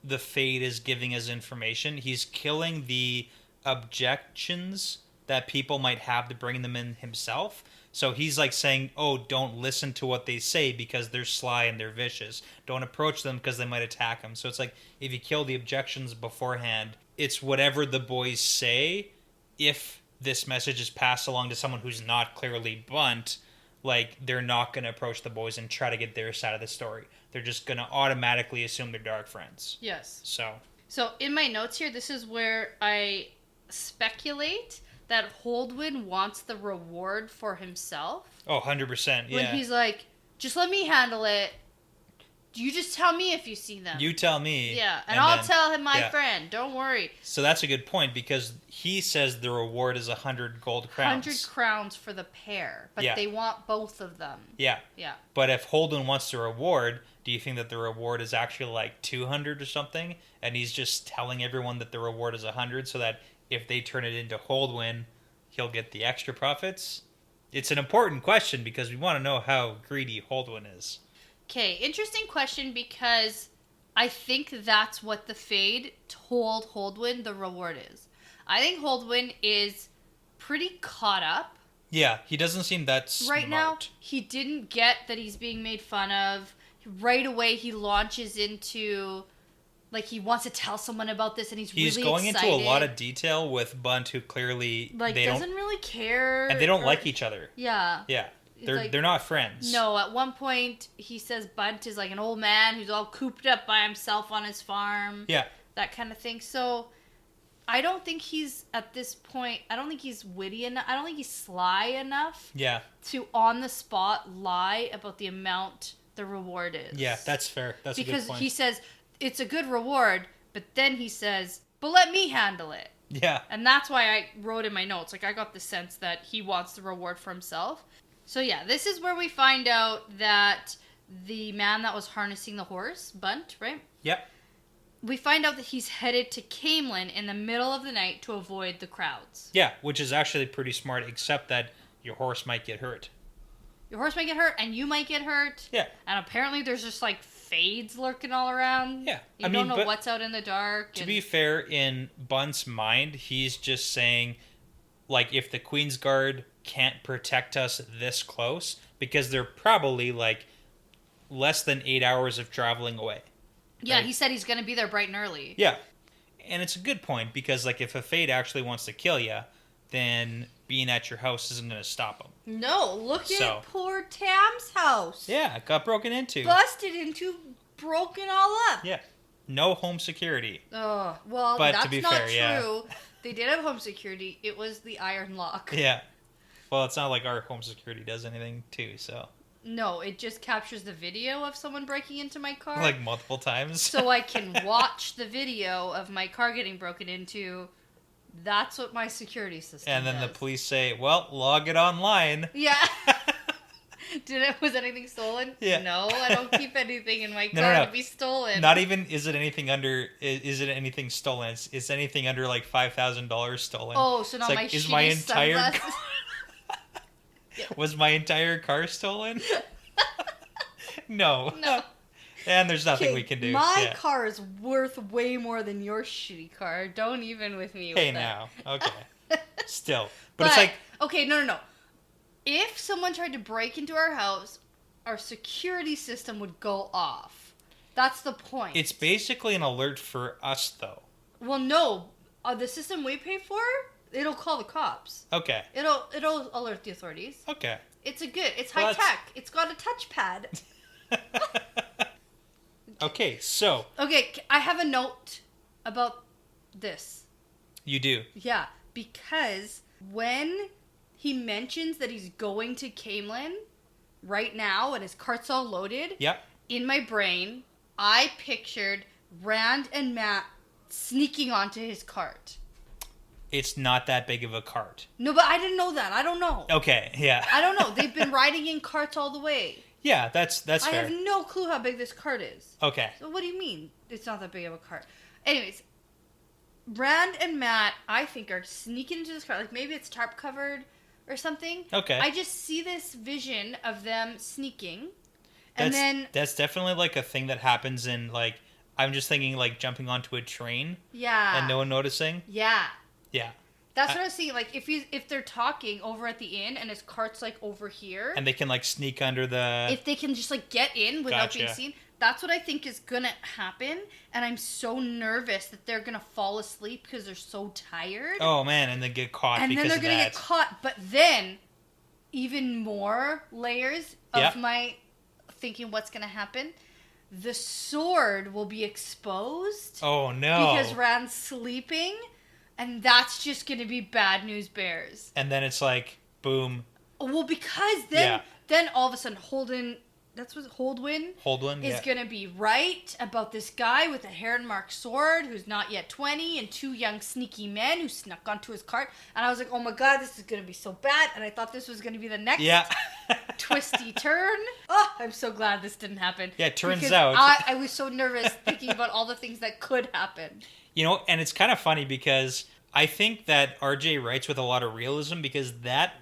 the Fade is giving as information. He's killing the objections that people might have to bring them in himself. So he's like saying, oh, don't listen to what they say because they're sly and they're vicious. Don't approach them because they might attack them. So it's like, if you kill the objections beforehand, it's whatever the boys say. If this message is passed along to someone who's not clearly Bunt, like, they're not going to approach the boys and try to get their side of the story. They're just going to automatically assume they're Dark friends.
Yes.
So
in my notes here, this is where I speculate that Holdwin wants the reward for himself.
Oh, 100%, yeah.
When he's like, just let me handle it. You just tell me if you see them.
You tell me.
Yeah, and I'll tell him my friend. Don't worry.
So that's a good point, because he says the reward is 100 gold crowns.
100 crowns for the pair, but they want both of them.
Yeah.
Yeah.
But if Holden wants the reward, do you think that the reward is actually like 200 or something? And he's just telling everyone that the reward is 100 so that if they turn it into Holdwin, he'll get the extra profits? It's an important question because we want to know how greedy Holdwin is.
Okay, interesting question, because I think that's what the Fade told Holdwin the reward is. I think Holdwin is pretty caught up.
Yeah, he doesn't seem that smart.
Right now, he didn't get that he's being made fun of. Right away, he launches into, like, he wants to tell someone about this, and he's really
going
excited.
into a lot of detail with Bunt, who clearly
doesn't really care.
And they don't like each other.
Yeah.
Yeah. They're not friends.
No, at one point he says Bunt is like an old man who's all cooped up by himself on his farm.
Yeah.
That kind of thing. So I don't think he's at this point, I don't think he's witty enough. I don't think he's sly enough.
Yeah.
To on the spot lie about the amount the reward is.
Yeah, that's fair. That's a good point.
Because he says it's a good reward, but then he says, but let me handle it.
Yeah.
And that's why I wrote in my notes, like, I got the sense that he wants the reward for himself. So yeah, this is where we find out that the man that was harnessing the horse, Bunt, right?
Yep.
We find out that he's headed to Caemlyn in the middle of the night to avoid the crowds.
Yeah, which is actually pretty smart, except that your horse might get hurt.
Your horse might get hurt, and you might get hurt.
Yeah.
And apparently there's just, like, fades lurking all around.
Yeah.
You don't know what's out in the dark.
To be fair, in Bunt's mind, he's just saying, like, if the Queen's Guard can't protect us this close, because they're probably, like, less than 8 hours of traveling away.
Yeah,
right?
He said he's going to be there bright and early.
Yeah. And it's a good point, because, like, if a Fade actually wants to kill you, then being at your house isn't going to stop him.
No, look at poor Tam's house.
Yeah, it got broken into.
Busted into, broken all up.
Yeah. No home security.
Oh, well,
but
that's
to be
not
fair,
true.
Yeah.
They did have home security. It was the iron lock.
Yeah. Well, it's not like our home security does anything, too, so...
No, it just captures the video of someone breaking into my car.
Like, multiple times.
So I can watch the video of my car getting broken into. That's what my security system
And then
does.
the police say, well, log it online.
Yeah. Was anything stolen?
Yeah.
No, I don't keep anything in my car to be stolen.
Not even is it anything stolen. It's anything under like $5,000 stolen.
Oh, so not
like,
my
is my entire
sunglasses?
Was my entire car stolen? No. And there's nothing we can do.
My car is worth way more than your shitty car. Don't even with me with
Hey,
that.
now. Okay. Still. But it's like...
Okay, no. If someone tried to break into our house, our security system would go off. That's the point.
It's basically an alert for us, though.
Well, no. the system we pay for, it'll call the cops.
Okay.
It'll alert the authorities.
Okay.
It's high tech. It's got a touchpad.
Okay, so.
Okay, I have a note about this.
You do?
Yeah, because when he mentions that he's going to Caemlyn right now and his cart's all loaded,
yep.
In my brain, I pictured Rand and Matt sneaking onto his cart.
It's not that big of a cart.
No, but I didn't know that. I don't know.
Okay, yeah.
I don't know. They've been riding in carts all the way.
Yeah, that's fair.
I have no clue how big this cart is.
Okay.
So what do you mean it's not that big of a cart? Anyways, Rand and Matt, I think, are sneaking into this cart. Like, maybe it's tarp covered or something.
Okay.
I just see this vision of them sneaking. And then...
That's definitely, like, a thing that happens in, like... I'm just thinking, like, jumping onto a train.
Yeah.
And no one noticing.
Yeah.
Yeah.
That's what I was seeing. Like, if they're talking over at the inn and his cart's, like, over here.
And they can, like, sneak under the...
If they can just, like, get in without being seen. That's what I think is gonna happen. And I'm so nervous that they're gonna fall asleep because they're so tired.
Oh, man. And then get caught
and
because of that.
And then they're gonna get caught. But then, even more layers of my thinking what's gonna happen. The sword will be exposed.
Oh, no.
Because Rand's sleeping. And that's just going to be bad news bears.
And then it's like, boom.
Well, because then all of a sudden Holdwyn is going to be right about this guy with a heron-marked sword who's not yet 20 and two young sneaky men who snuck onto his cart. And I was like, oh my god, this is going to be so bad. And I thought this was going to be the next twisty turn. Oh, I'm so glad this didn't happen.
Yeah, it turns out.
I was so nervous thinking about all the things that could happen.
You know, and it's kind of funny because I think that RJ writes with a lot of realism because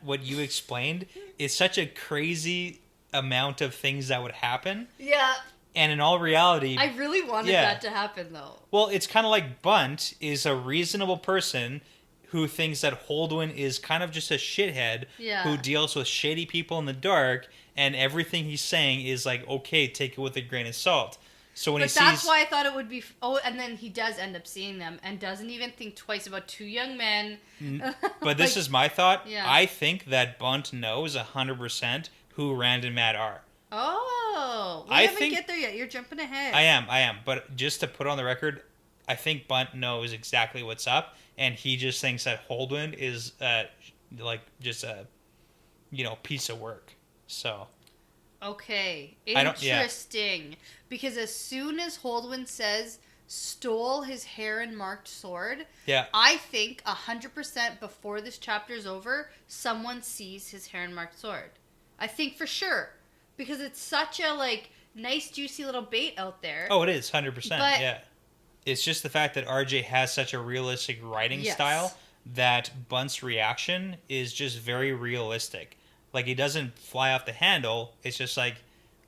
what you explained is such a crazy amount of things that would happen.
Yeah.
And in all reality...
I really wanted that to happen, though.
Well, it's kind of like Bunt is a reasonable person who thinks that Holdwyn is kind of just a shithead who deals with shady people in the dark, and everything he's saying is like, okay, take it with a grain of salt. So when
that's why I thought it would be... Oh, and then he does end up seeing them and doesn't even think twice about two young men.
But this is my thought.
Yeah.
I think that Bunt knows 100% who Rand and Matt are.
Oh. We haven't get there yet. You're jumping ahead.
I am. But just to put on the record, I think Bunt knows exactly what's up. And he just thinks that Holdwyn is just a piece of work. So...
Okay, interesting. Because as soon as Holdwyn says stole his heron-marked sword, I think 100% before this chapter's over, someone sees his heron-marked sword. I think for sure, because it's such a nice juicy little bait out there.
Oh, it is 100%. Yeah, it's just the fact that RJ has such a realistic writing style that Bunt's reaction is just very realistic. Like, he doesn't fly off the handle. It's just like,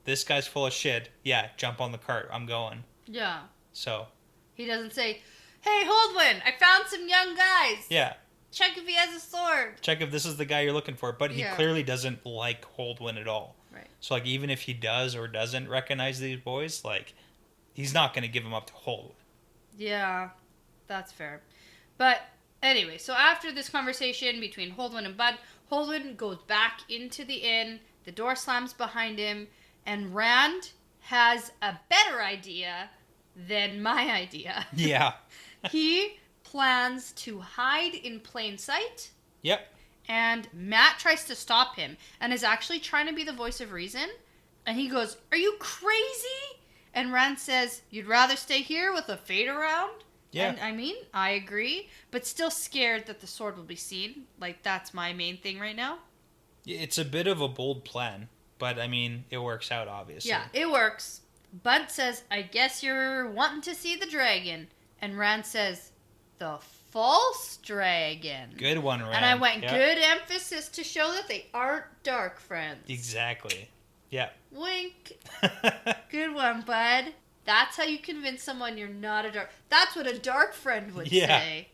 this guy's full of shit. Yeah, jump on the cart. I'm going.
Yeah.
So.
He doesn't say, hey, Holdwyn, I found some young guys.
Yeah.
Check if he has a sword.
Check if this is the guy you're looking for. But he clearly doesn't like Holdwyn at all.
Right.
So, like, even if he does or doesn't recognize these boys, like, he's not going to give them up to Holdwyn.
Yeah, that's fair. But anyway, so after this conversation between Holdwyn and Bud, Holdwyn goes back into the inn, the door slams behind him, and Rand has a better idea than my idea.
Yeah.
He plans to hide in plain sight.
Yep.
And Matt tries to stop him and is actually trying to be the voice of reason. And he goes, are you crazy? And Rand says, you'd rather stay here with a fade around?
Yeah.
And I mean, I agree, but still scared that the sword will be seen. Like, that's my main thing right now.
It's a bit of a bold plan, but I mean, it works out, obviously.
Yeah, it works. Bunt says, I guess you're wanting to see the dragon. And Rand says, the false dragon.
Good one, Rand.
And I went, good emphasis to show that they aren't dark friends.
Exactly. Yeah.
Wink. Good one, bud. That's how you convince someone you're not a dark... That's what a dark friend would say.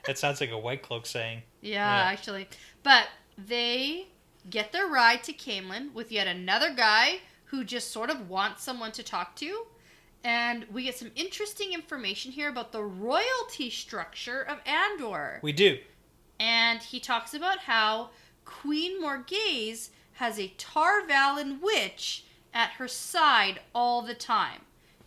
That sounds like a White Cloak saying.
Yeah, actually. But they get their ride to Caemlyn with yet another guy who just sort of wants someone to talk to. And we get some interesting information here about the royalty structure of Andor.
We do.
And he talks about how Queen Morghese has a Tar Valon witch at her side all the time.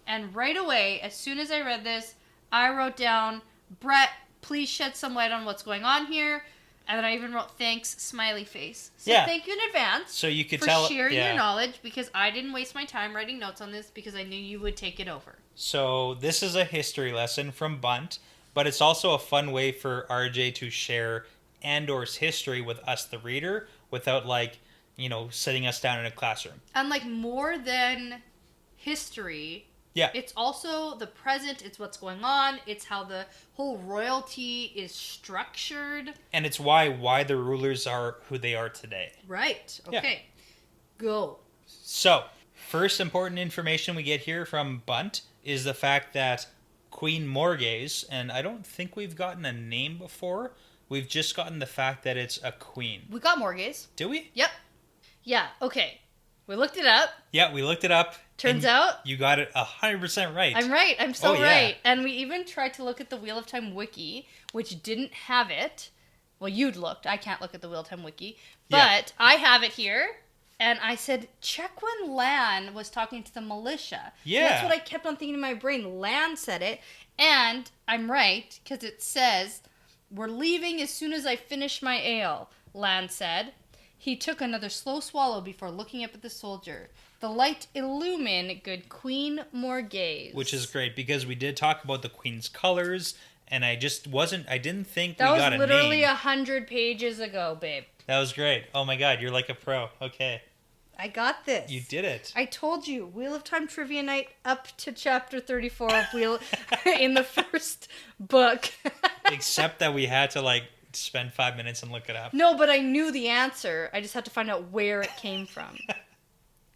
And right away, as soon as I read this, I wrote down, Brett, please shed some light on what's going on here. And then I even wrote, thanks, smiley face. So thank you in advance
so you could
for
tell,
sharing your knowledge, because I didn't waste my time writing notes on this because I knew you would take it over.
So this is a history lesson from Bunt, but it's also a fun way for RJ to share Andor's history with us, the reader, without, like, you know, sitting us down in a classroom.
And, like, more than history...
Yeah.
It's also the present, it's what's going on, it's how the whole royalty is structured.
And it's why the rulers are who they are today.
Right. Okay. Yeah. Go.
So, first important information we get here from Bunt is the fact that Queen Morghese, and I don't think we've gotten a name before, we've just gotten the fact that it's a queen.
We got Morghese.
Do we?
Yep. Yeah, okay. We looked it up.
Yeah, we looked it up.
Turns out...
You got it 100% right.
I'm right. I'm so right. And we even tried to look at the Wheel of Time wiki, which didn't have it. Well, you'd looked. I can't look at the Wheel of Time wiki. But I have it here. And I said, check when Lan was talking to the militia.
Yeah.
And that's what I kept on thinking in my brain. Lan said it. And I'm right, because it says, we're leaving as soon as I finish my ale, Lan said. He took another slow swallow before looking up at the soldier. The light illumine good Queen Morghese.
Which is great, because we did talk about the Queen's colors, and I didn't think
that
we got a name.
That was literally 100 pages ago, babe.
That was great. Oh my god, you're like a pro. Okay.
I got this.
You did it.
I told you, Wheel of Time Trivia Night up to chapter 34 of Wheel in the first book.
Except that we had to, like, spend 5 minutes and look it up.
No, but I knew the answer. I just had to find out where it came from.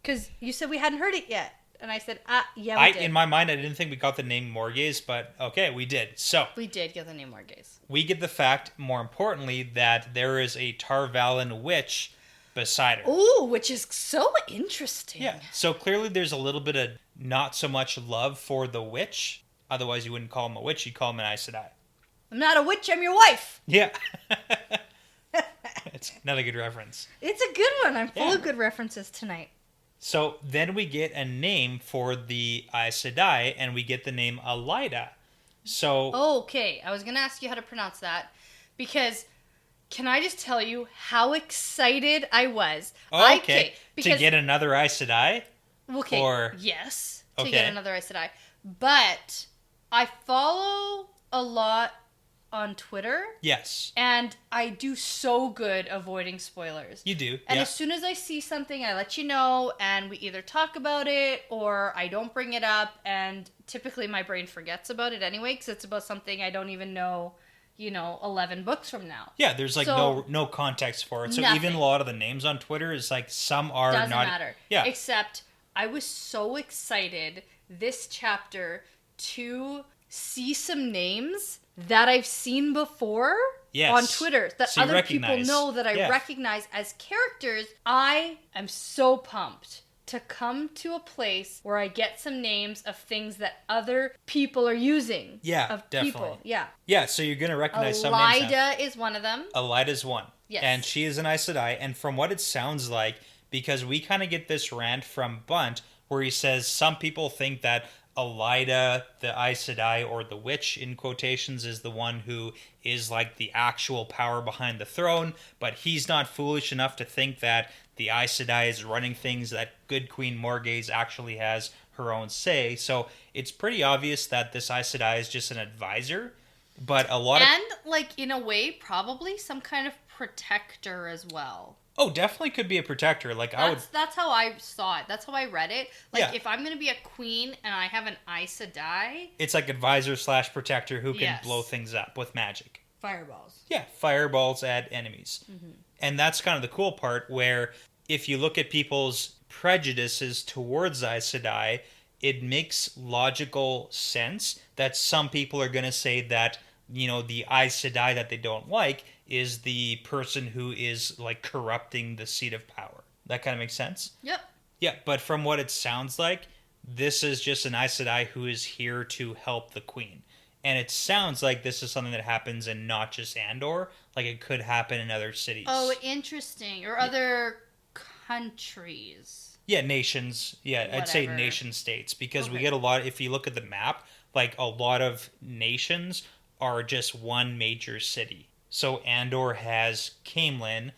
Because you said we hadn't heard it yet. And I said, yeah, we did.
In my mind, I didn't think we got the name Morghese, but okay, we did. So
we did get the name Morghese.
We get the fact, more importantly, that there is a Tar Valon witch beside her.
Ooh, which is so interesting.
Yeah, so clearly there's a little bit of not so much love for the witch. Otherwise, you wouldn't call him a witch, you'd call him an Aes Sedai.
I'm not a witch, I'm your wife.
Yeah. It's another good reference.
It's a good one. I'm full of good references tonight.
So then we get a name for the Aes Sedai, and we get the name Elaida. So...
Okay, I was going to ask you how to pronounce that, because can I just tell you how excited I was?
Okay, because, to get another Aes Sedai?
Okay,
or...
yes, to get another Aes Sedai. But I follow a lot on Twitter.
Yes.
And I do so good avoiding spoilers.
You do.
And as soon as I see something, I let you know, and we either talk about it or I don't bring it up, and typically my brain forgets about it anyway because it's about something I don't even know, 11 books from now.
Yeah, there's like no context for it. So nothing. Even a lot of the names on Twitter is like some are
doesn't
not
matter.
Yeah.
Except I was so excited this chapter to see some names that I've seen before on Twitter that
so
other people know that I recognize as characters. I am so pumped to come to a place where I get some names of things that other people are using.
Yeah,
of
definitely.
People. Yeah.
Yeah, so you're going to recognize some names.
Elaida is one of them.
Elaida's one.
Yes.
And she is an Aes Sedai. And from what it sounds like, because we kind of get this rant from Bunt where he says some people think that Elaida, the Aes Sedai, or the witch in quotations, is the one who is like the actual power behind the throne, but he's not foolish enough to think that the Aes Sedai is running things, that good Queen Morghese actually has her own say. So it's pretty obvious that this Aes Sedai is just an advisor, but a lot
and like in a way probably some kind of protector as well.
Oh, definitely could be a protector. Like
that's how I saw it. That's how I read it. Like if I'm going to be a queen and I have an Aes Sedai,
it's like advisor / protector who can blow things up with magic.
Fireballs.
Yeah, fireballs at enemies. Mm-hmm. And that's kind of the cool part where if you look at people's prejudices towards Aes Sedai, it makes logical sense that some people are going to say that, the Aes Sedai that they don't like is the person who is like corrupting the seat of power. That kind of makes sense?
Yep.
Yeah, but from what it sounds like, this is just an Aes Sedai who is here to help the queen. And it sounds like this is something that happens in not just Andor, like it could happen in other cities.
Oh, interesting. Or other countries.
Yeah, nations. Yeah,
Whatever.
I'd say nation states, because we get a lot, if you look at the map, like a lot of nations are just one major city. So Andor has Caemlyn,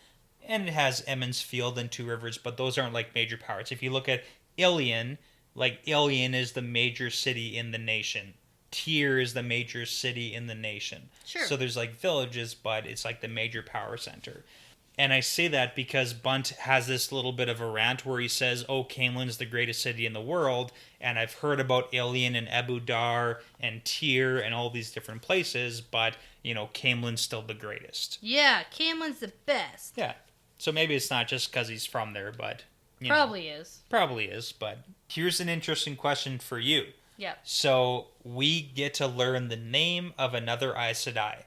and it has Emond's Field and Two Rivers, but those aren't like major powers. If you look at Ilion, like Ilion is the major city in the nation. Tyr is the major city in the nation.
Sure.
So there's like villages, but it's like the major power center. And I say that because Bunt has this little bit of a rant where he says, oh, Caemlyn's the greatest city in the world, and I've heard about Ilion and Abu Dar and Tyr and all these different places, but, you know, Caemlyn's still the greatest.
Yeah, Caemlyn's the best.
Yeah. So maybe it's not just because he's from there, but...
Probably is.
Probably is, but here's an interesting question for you.
Yeah.
So we get to learn the name of another Aes Sedai.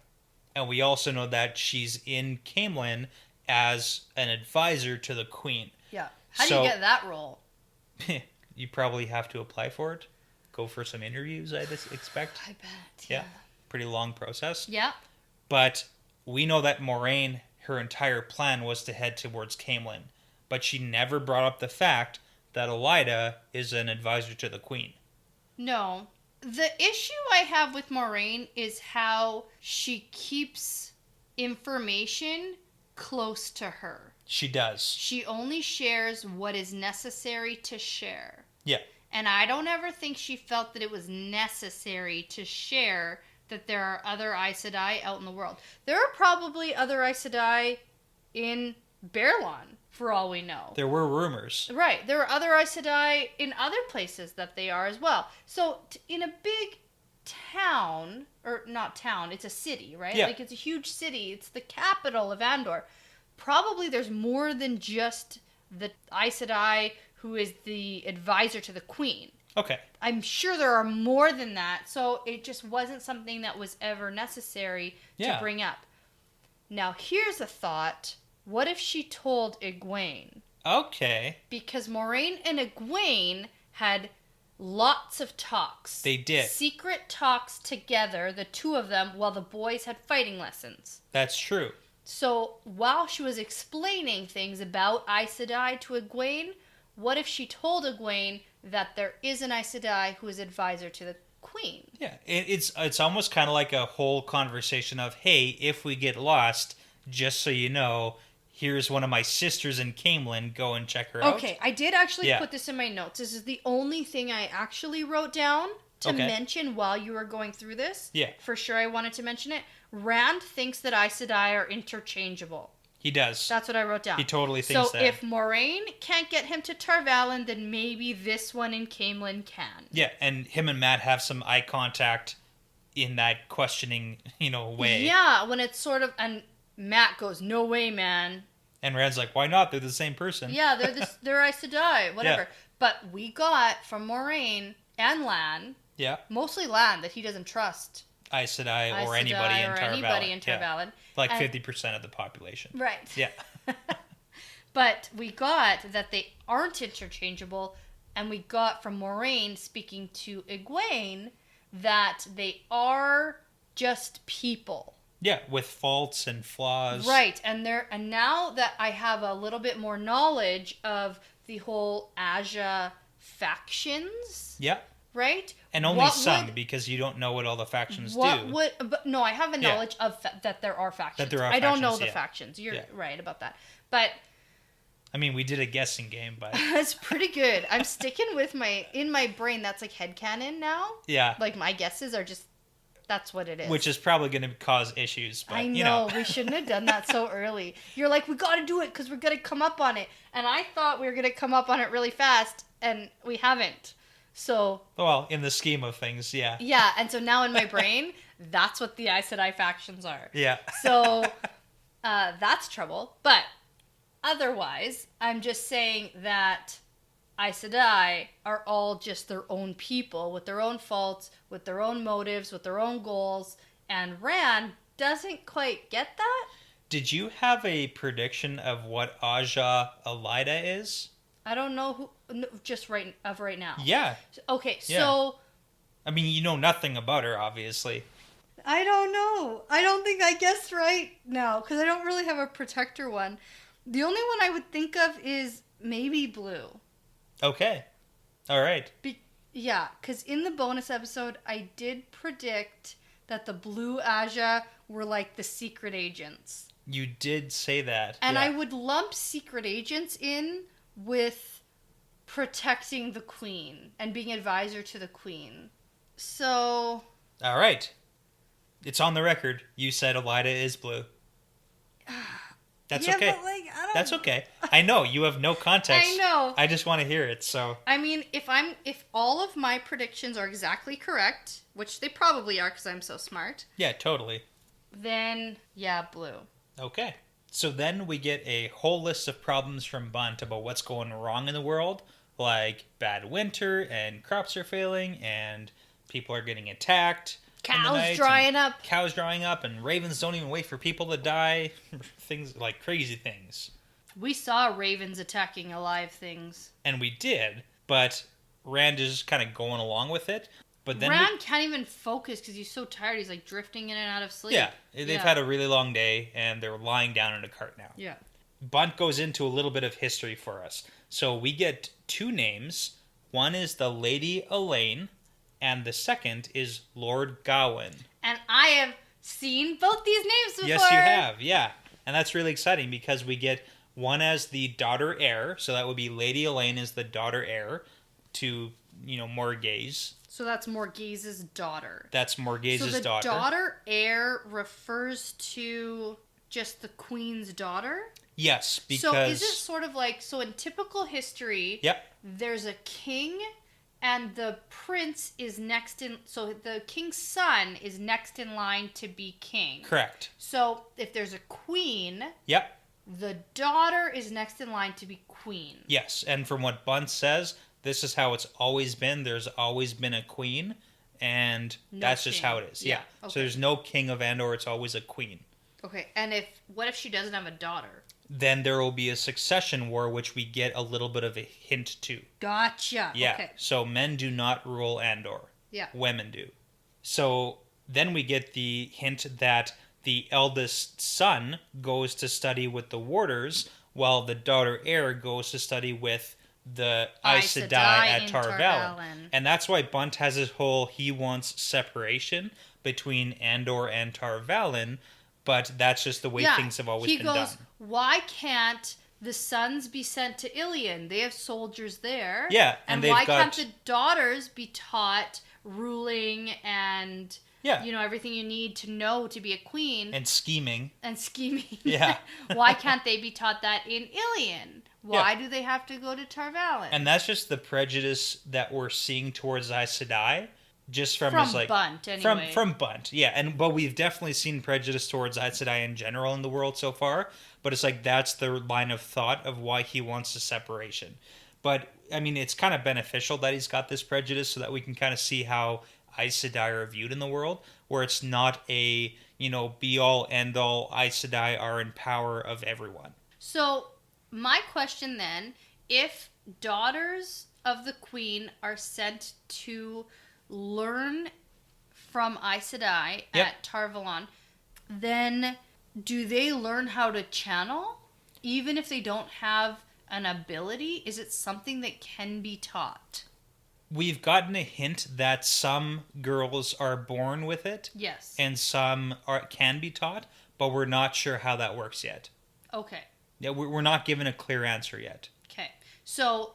And we also know that she's in Caemlyn as an advisor to the queen.
Yeah. How do you get that role?
You probably have to apply for it. Go for some interviews, I'd expect.
I bet.
Yeah. Pretty long process.
Yeah.
But we know that Moraine, her entire plan was to head towards Caemlyn. But she never brought up the fact that Elaida is an advisor to the queen.
No. The issue I have with Moraine is how she keeps information close to her.
She does.
She only shares what is necessary to share.
Yeah.
And I don't ever think she felt that it was necessary to share that there are other Aes Sedai out in the world. There are probably other Aes Sedai in Baerlon, for all we know.
There were rumors.
Right. There are other Aes Sedai in other places that they are as well. So in a big town, or not town, it's a city, right?
Yeah.
Like it's a huge city. It's the capital of Andor. Probably there's more than just the Aes Sedai who is the advisor to the queen.
Okay.
I'm sure there are more than that, so it just wasn't something that was ever necessary to bring up. Now, here's a thought. What if she told Egwene?
Okay.
Because Moraine and Egwene had lots of talks.
They did.
Secret talks together, the two of them, while the boys had fighting lessons.
That's true.
So, while she was explaining things about Aes Sedai to Egwene, what if she told Egwene that there is an Aes Sedai who is advisor to the queen?
Yeah, it's almost kind of like a whole conversation of, hey, if we get lost, just so you know, here's one of my sisters in Caemlyn, go and check her out.
Okay, I did actually put this in my notes. This is the only thing I actually wrote down to mention while you were going through this.
Yeah.
For sure I wanted to mention it. Rand thinks that Aes Sedai are interchangeable.
He does.
That's what I wrote down.
He totally thinks
that.
So
if Moraine can't get him to Tarvalon, then maybe this one in Caemlyn can.
Yeah, and him and Matt have some eye contact in that questioning, way.
Yeah, when it's sort of... And Matt goes, no way, man.
And Rand's like, why not? They're the same person.
Yeah, they're Aes Sedai, whatever.
Yeah.
But we got from Moraine and Lan, mostly Lan, that he doesn't trust
Aes Sedai or anybody in Tarvalon.
Yeah.
Like 50% of the population.
Right.
Yeah.
But we got that they aren't interchangeable, and we got from Moraine speaking to Egwene that they are just people.
Yeah, with faults and flaws.
Right, and now that I have a little bit more knowledge of the whole Aja factions.
Yeah.
Right?
And only some, because you don't know what all the factions do.
But no, I have a knowledge of that there are factions. I don't know the factions. You're right about that. But
I mean, we did a guessing game, but
it's pretty good. I'm sticking with in my brain. That's like headcanon now.
Yeah.
Like my guesses are just. That's what it is.
Which is probably going to cause issues. But,
I know. We shouldn't have done that so early. You're like, we got to do it because we're going to come up on it. And I thought we were going to come up on it really fast, and we haven't. So.
Well, in the scheme of things, yeah.
Yeah, and so now in my brain, that's what the Aes Sedai factions are.
Yeah.
So that's trouble. But otherwise, I'm just saying that Aes Sedai are all just their own people with their own faults, with their own motives, with their own goals, and Rand doesn't quite get that.
Did you have a prediction of what Aja Elaida is?
I don't know who. No, just right now.
Yeah.
Okay,
Yeah.
so
I mean, you know nothing about her, obviously.
I don't know. I don't think I guessed right now because I don't really have a protector one. The only one I would think of is maybe blue.
Okay. All right.
Yeah, because in the bonus episode, I did predict that the blue Aja were like the secret agents.
You did say that.
And
yeah.
I would lump secret agents in with protecting the queen and being advisor to the queen. So...
All right. It's on the record. You said Elida is blue. That's okay.
But like, I don't...
That's okay. I know you have no context.
I know.
I just want to hear it. So
I mean, if all of my predictions are exactly correct, which they probably are because I'm so smart.
Yeah, totally.
Then yeah, blue.
Okay. So then we get a whole list of problems from Bunt about what's going wrong in the world, like bad winter and crops are failing and people are getting attacked.
Cows drying up.
Cows drying up, and ravens don't even wait for people to die. Things like crazy things.
We saw ravens attacking alive things.
And we did, but Rand is kind of going along with it. But then
Rand can't even focus because he's so tired. He's like drifting in and out of sleep.
Yeah, they've had a really long day, and they're lying down in a cart now.
Yeah.
Bunt goes into a little bit of history for us. So we get two names. One is the Lady Elaine, and the second is Lord Gawain.
And I have seen both these names before.
Yes, you have, yeah. And that's really exciting because we get one as the daughter heir. So that would be Lady Elaine is the daughter heir to, Morgase.
So that's Morgase's daughter.
That's Morgase's daughter.
So the daughter heir refers to just the queen's daughter?
Yes, because...
So is it sort of like... So in typical history,
yep.
There's a king... And the prince is next in... So the king's son is next in line to be king.
Correct.
So if there's a queen...
Yep.
The daughter is next in line to be queen.
Yes, and from what Bunt says, this is how it's always been. There's always been a queen, and that's just how it is. Yeah.
Okay.
So there's no king of Andor. It's always a queen.
Okay, and what if she doesn't have a daughter?
Then there will be a succession war, which we get a little bit of a hint to.
Gotcha.
Yeah.
Okay.
So men do not rule Andor.
Yeah.
Women do. So then we get the hint that the eldest son goes to study with the warders, while the daughter heir goes to study with the Aes Sedai at Tar Valon. And that's why Bunt has his whole, he wants separation between Andor and Tar Valon, but that's just the way things have always been done.
Why can't the sons be sent to Ilion? They have soldiers there.
Yeah,
and why can't the daughters be taught ruling and everything you need to know to be a queen?
And scheming.
Yeah. Why can't they be taught that in Ilion? Why do they have to go to Tar Valon?
And that's just the prejudice that we're seeing towards Aes Sedai. Just from
Bunt, anyway.
From Bunt, yeah. But we've definitely seen prejudice towards Aes Sedai in general in the world so far. But it's like that's the line of thought of why he wants a separation. But, I mean, it's kind of beneficial that he's got this prejudice so that we can kind of see how Aes Sedai are viewed in the world, where it's not a, be-all, end-all, Aes Sedai are in power of everyone.
So, my question then, if daughters of the queen are sent to learn from Aes Sedai at Tar Valon, then do they learn how to channel? Even if they don't have an ability? Is it something that can be taught?
We've gotten a hint that some girls are born with it.
Yes.
And some can be taught, but we're not sure how that works yet.
Okay.
Yeah, we're not given a clear answer yet.
Okay. So,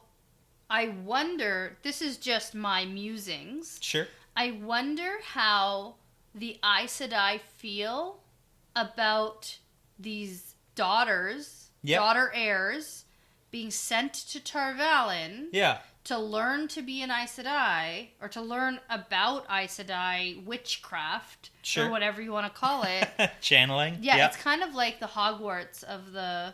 I wonder, this is just my musings.
Sure.
I wonder how the Aes Sedai feel about these daughter heirs, being sent to Tar Valon to learn to be an Aes Sedai, or to learn about Aes Sedai witchcraft, or whatever you want to call it.
Channeling.
Yeah, it's kind of like the Hogwarts of the...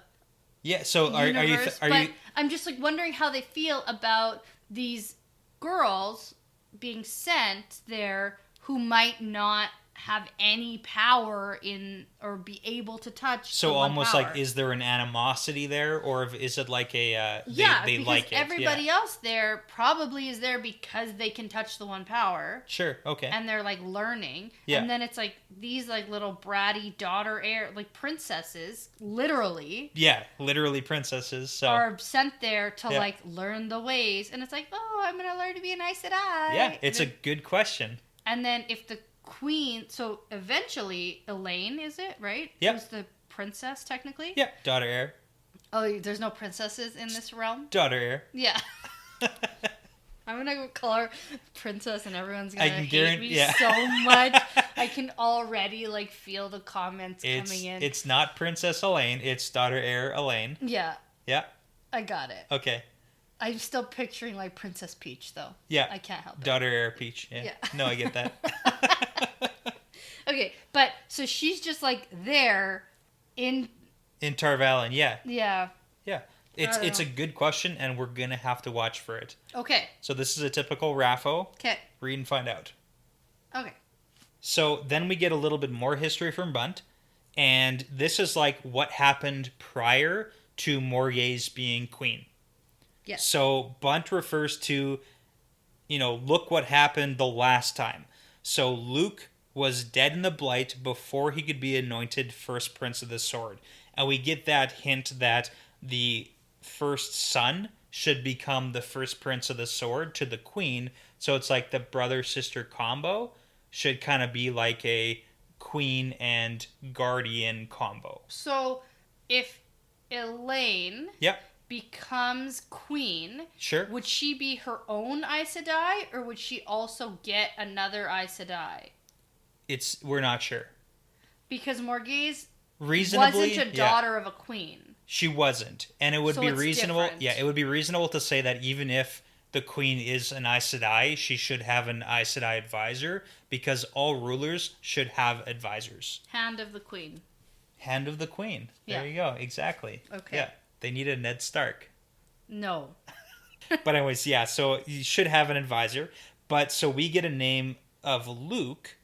Yeah, so are you
I'm just like wondering how they feel about these girls being sent there who might not have any power in or be able to touch.
So
the one
almost
power.
like, is there an animosity there, or is it like a they
because
like it?
Everybody else there probably is there because they can touch the one power.
Sure. Okay.
And they're like learning.
Yeah.
And then it's like these like little bratty daughter heir like princesses, literally.
Yeah, literally princesses. So
are sent there to like learn the ways, and it's like, oh, I'm gonna learn to be an Aes Sedai.
Yeah, it's a good question.
And then if the queen, so eventually Elaine, is it right?
Yeah.
Who's the princess technically?
Yeah, daughter heir.
Oh, there's no princesses in this realm.
Daughter heir.
Yeah. I'm gonna go call her princess, and everyone's gonna hate me so much. I can already like feel the comments coming in.
It's not Princess Elaine. It's daughter heir Elaine.
Yeah.
Yeah.
I got it.
Okay.
I'm still picturing like Princess Peach, though.
Yeah.
I can't help it.
Daughter heir Peach. Yeah. No, I get that.
Okay, but so she's just like there in
Tar Valon. Yeah.
Yeah.
Yeah. It's a good question, and we're gonna have to watch for it.
Okay.
So this is a typical Raffo.
Okay.
Read and find out.
Okay.
So then we get a little bit more history from Bunt, and this is like what happened prior to Morgase being queen.
Yes.
So Bunt refers to, look what happened the last time. So Luke was dead in the Blight before he could be anointed first Prince of the Sword. And we get that hint that the first son should become the first Prince of the Sword to the Queen. So it's like the brother-sister combo should kind of be like a Queen and Guardian combo.
So if Elaine becomes queen,
sure,
would she be her own Aes Sedai, or would she also get another Aes Sedai?
We're not sure.
Because Morgase
reasonably
wasn't a daughter of a queen.
She wasn't. And it would be reasonable.
Different.
Yeah, it would be reasonable to say that even if the queen is an Aes Sedai, she should have an Aes Sedai advisor, because all rulers should have advisors.
Hand of the queen.
Hand of the queen. There you go. Exactly.
Okay.
Yeah. They need a Ned Stark.
No.
But anyways, yeah, so you should have an advisor. But so we get a name of Luke,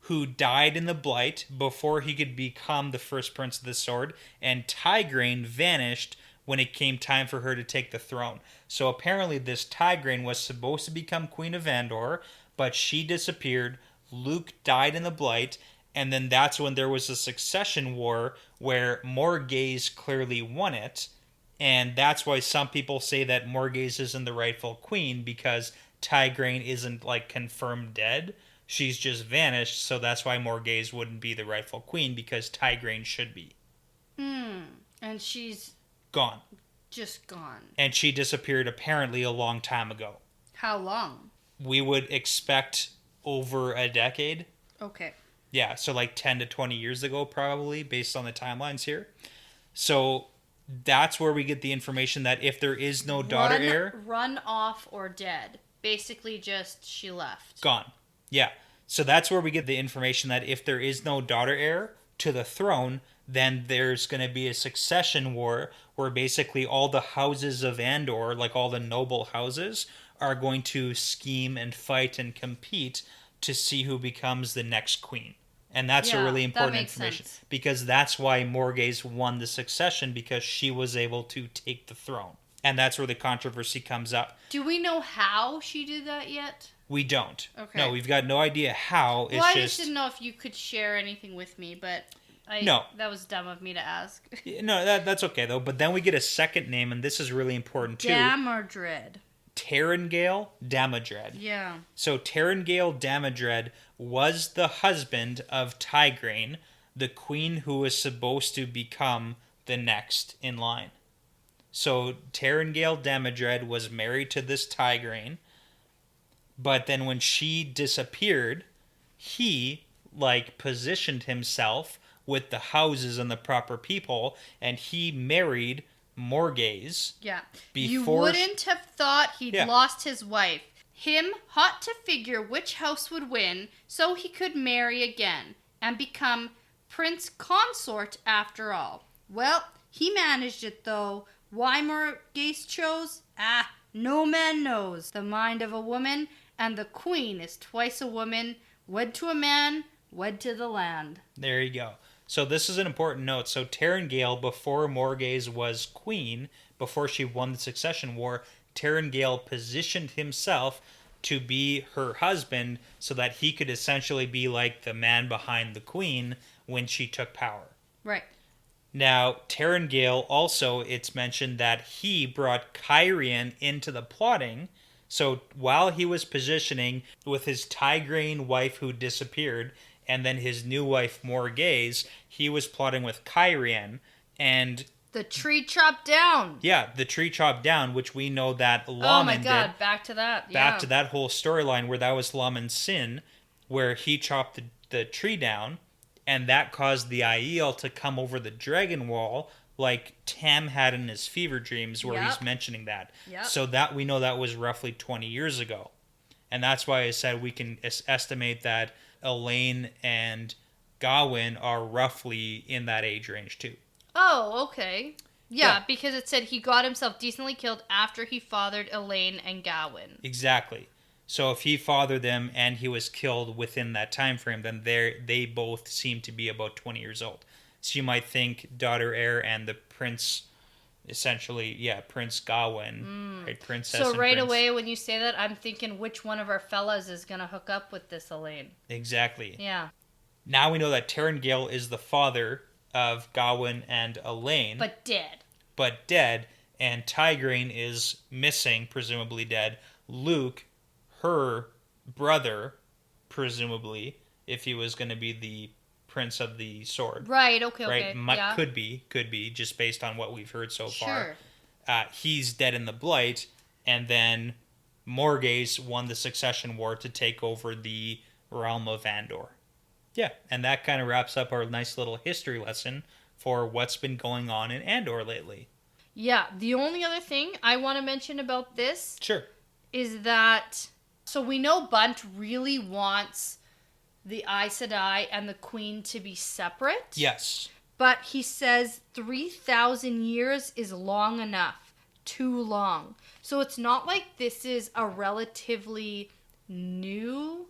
who died in the Blight before he could become the first Prince of the Sword, and Tigraine vanished when it came time for her to take the throne. So apparently this Tigraine was supposed to become Queen of Andor, but she disappeared. Luke died in the Blight, and then that's when there was a succession war where Morgase clearly won it. And that's why some people say that Morgase isn't the rightful queen, because Tigraine isn't like confirmed dead. She's just vanished, so that's why Morgase wouldn't be the rightful queen, because Tigraine should be.
And she's
gone.
Just gone.
And she disappeared apparently a long time ago.
How long?
We would expect over a decade.
Okay.
Yeah, so like 10 to 20 years ago probably, based on the timelines here. So that's where we get the information that if there is no daughter heir...
Run off or dead. Basically just she left.
Gone. Yeah. So that's where we get the information that if there is no daughter heir to the throne, then there's going to be a succession war where basically all the houses of Andor, like all the noble houses, are going to scheme and fight and compete to see who becomes the next queen. And that's a really important information.
Sense.
Because that's why Morgase won the succession, because she was able to take the throne. And that's where the controversy comes up.
Do we know how she did that yet?
We don't.
Okay.
No, we've got no idea how.
Well, I just didn't know if you could share anything with me, but
no.
That was dumb of me to ask.
No, that's okay, though. But then we get a second name, and this is really important, too.
Damodred.
Tarangale Damodred.
Yeah.
So Tarangale Damodred was the husband of Tigraine, the queen who was supposed to become the next in line. So Tarangale Damodred was married to this Tigraine, but then when she disappeared, he positioned himself with the houses and the proper people, and he married Morgase.
Yeah. You wouldn't have thought he'd lost his wife. Him hot to figure which house would win so he could marry again and become prince consort after all. Well, he managed it though. Why Morgase chose? No man knows the mind of a woman, and the queen is twice a woman, wed to a man, Wed to the land.
There you go. So this is an important note. So Tarangale, before Morgase was queen, before she won the Succession War, Tarangale positioned himself to be her husband so that he could essentially be like the man behind the queen when she took power.
Right.
Now, Tarangale also, it's mentioned that he brought Caemlyn into the plotting. So while he was positioning with his Tigraine wife who disappeared, and then his new wife Morgase, he was plotting with Caemlyn, and
the tree chopped down.
Yeah, the tree chopped down, which we know that Laman
Oh my god,
did.
back to that.
Back
Yeah.
to that whole storyline where that was Laman's sin, where he chopped the tree down, and that caused the Aiel to come over the dragon wall, like Tam had in his fever dreams, where he's mentioning that.
Yep.
So that we know that was roughly 20 years ago. And that's why I said we can estimate that Elaine and Gawain are roughly in that age range too.
Oh, okay. Yeah, because it said he got himself decently killed after he fathered Elaine and Gawain.
Exactly. So if he fathered them and he was killed within that time frame, then they both seem to be about 20 years old. So you might think daughter heir and the prince, essentially, Prince Gawain, right? Princess.
So
and
right
prince.
away when you say that, I'm thinking which one of our fellas is going to hook up with this Elaine.
Exactly.
Yeah.
Now we know that Tarangale is the father of Gawain and Elaine.
But dead.
And Tigraine is missing, presumably dead. Luke, her brother, presumably, if he was going to be the Prince of the Sword.
Right, okay.
Right? Could be, just based on what we've heard so far.
Sure.
He's dead in the Blight, and then Morgase won the Succession War to take over the realm of Andor. Yeah, and that kind of wraps up our nice little history lesson for what's been going on in Andor lately.
Yeah, the only other thing I want to mention about this is that, so we know Bunt really wants the Aes Sedai and the Queen to be separate.
Yes.
But he says 3,000 years is long enough. Too long. So it's not like this is a relatively new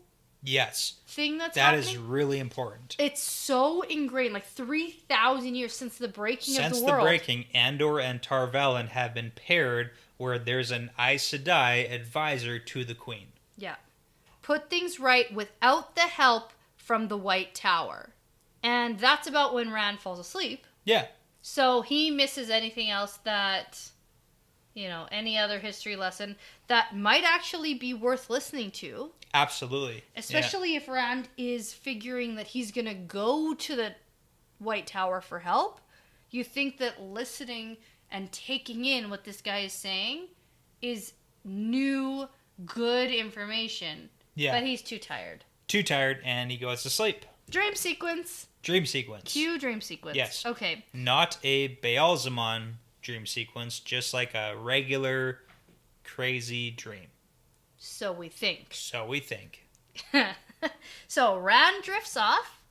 thing that's happening. That
is really important.
It's so ingrained, like 3,000 years since the breaking of the world.
Since the breaking, Andor and Tar Valon have been paired where there's an Aes Sedai advisor to the Queen.
Yeah. Put things right without the help from the White Tower. And that's about when Rand falls asleep.
Yeah.
So he misses anything else that, any other history lesson that might actually be worth listening to.
Absolutely.
Especially if Rand is figuring that he's going to go to the White Tower for help. You think that listening and taking in what this guy is saying is new, good information. Yeah. But he's too tired.
And he goes to sleep.
Dream sequence. Cue dream sequence.
Yes.
Okay.
Not a Baalzamon dream sequence, just like a regular crazy dream.
So we think. So Rand drifts off,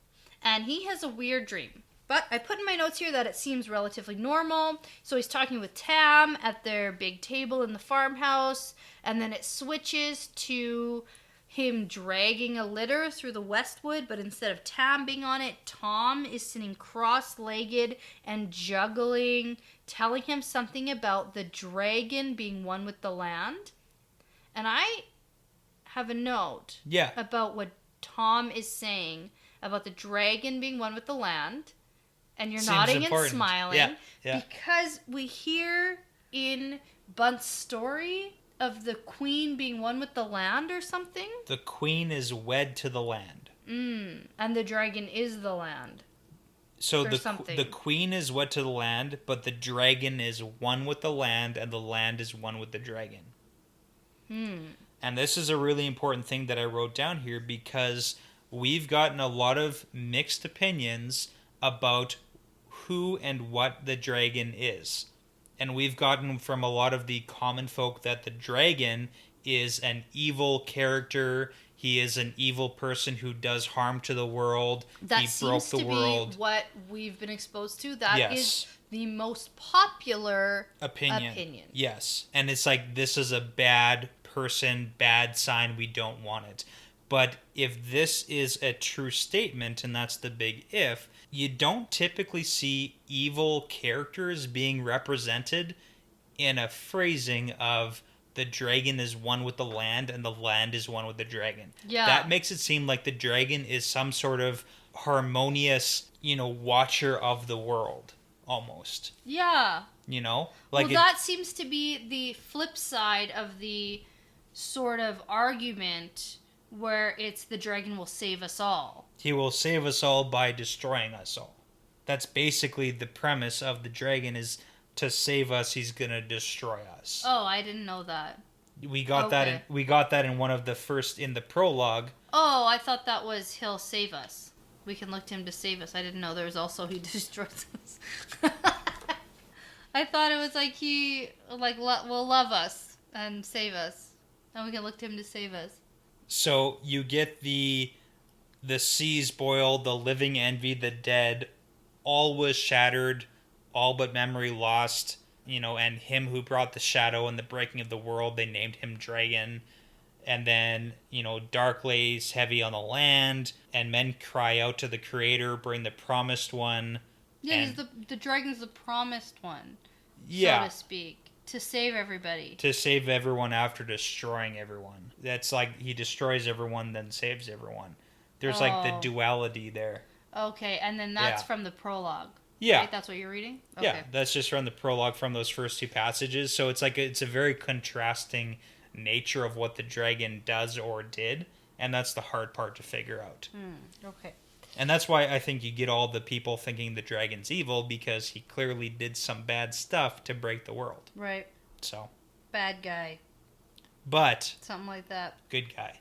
and he has a weird dream. But I put in my notes here that it seems relatively normal. So he's talking with Tam at their big table in the farmhouse, and then it switches to him dragging a litter through the Westwood, but instead of Tam being on it, Tom is sitting cross-legged and juggling, telling him something about the dragon being one with the land. And I have a note about what Tom is saying about the dragon being one with the land. And you're nodding and smiling. Yeah. Because we hear in Bunt's story of the queen being one with the land or something.
The queen is wed to the land.
And the dragon is the land.
So the queen is wed to the land, but the dragon is one with the land, and the land is one with the dragon. And this is a really important thing that I wrote down here, because we've gotten a lot of mixed opinions about who and what the dragon is. And we've gotten from a lot of the common folk that the dragon is an evil character. He is an evil person who does harm to the world.
He broke the world. Be what we've been exposed to. That is the most popular opinion.
Yes. And it's like, this is a bad person, bad sign. We don't want it. But if this is a true statement, and that's the big if, you don't typically see evil characters being represented in a phrasing of the dragon is one with the land and the land is one with the dragon.
Yeah.
That makes it seem like the dragon is some sort of harmonious, watcher of the world, almost.
Yeah.
Like
that seems to be the flip side of the sort of argument where it's the dragon will save us all.
He will save us all by destroying us all. That's basically the premise of the dragon, is to save us, he's going to destroy us.
Oh, I didn't know that.
We got that in one of the first, in the prologue.
Oh, I thought that was he'll save us. We can look to him to save us. I didn't know there was also he destroys us. I thought it was like he will love us and save us. And we can look to him to save us.
So you get the seas boil, the living envy the dead, all was shattered, all but memory lost, and him who brought the shadow and the breaking of the world, they named him Dragon. And then, dark lays heavy on the land, and men cry out to the Creator, bring the promised one.
Yeah, he's the dragon's the promised one,
yeah,
so to speak. To save everybody.
To save everyone after destroying everyone. That's like he destroys everyone, then saves everyone. There's like the duality there.
Okay, and then that's from the prologue.
Yeah.
Right? That's what you're reading? Okay.
Yeah, that's just from the prologue from those first two passages. So it's like it's a very contrasting nature of what the dragon does or did. And that's the hard part to figure out.
Okay.
And that's why I think you get all the people thinking the dragon's evil, because he clearly did some bad stuff to break the world.
Right.
So.
Bad guy.
But.
Something like that.
Good guy.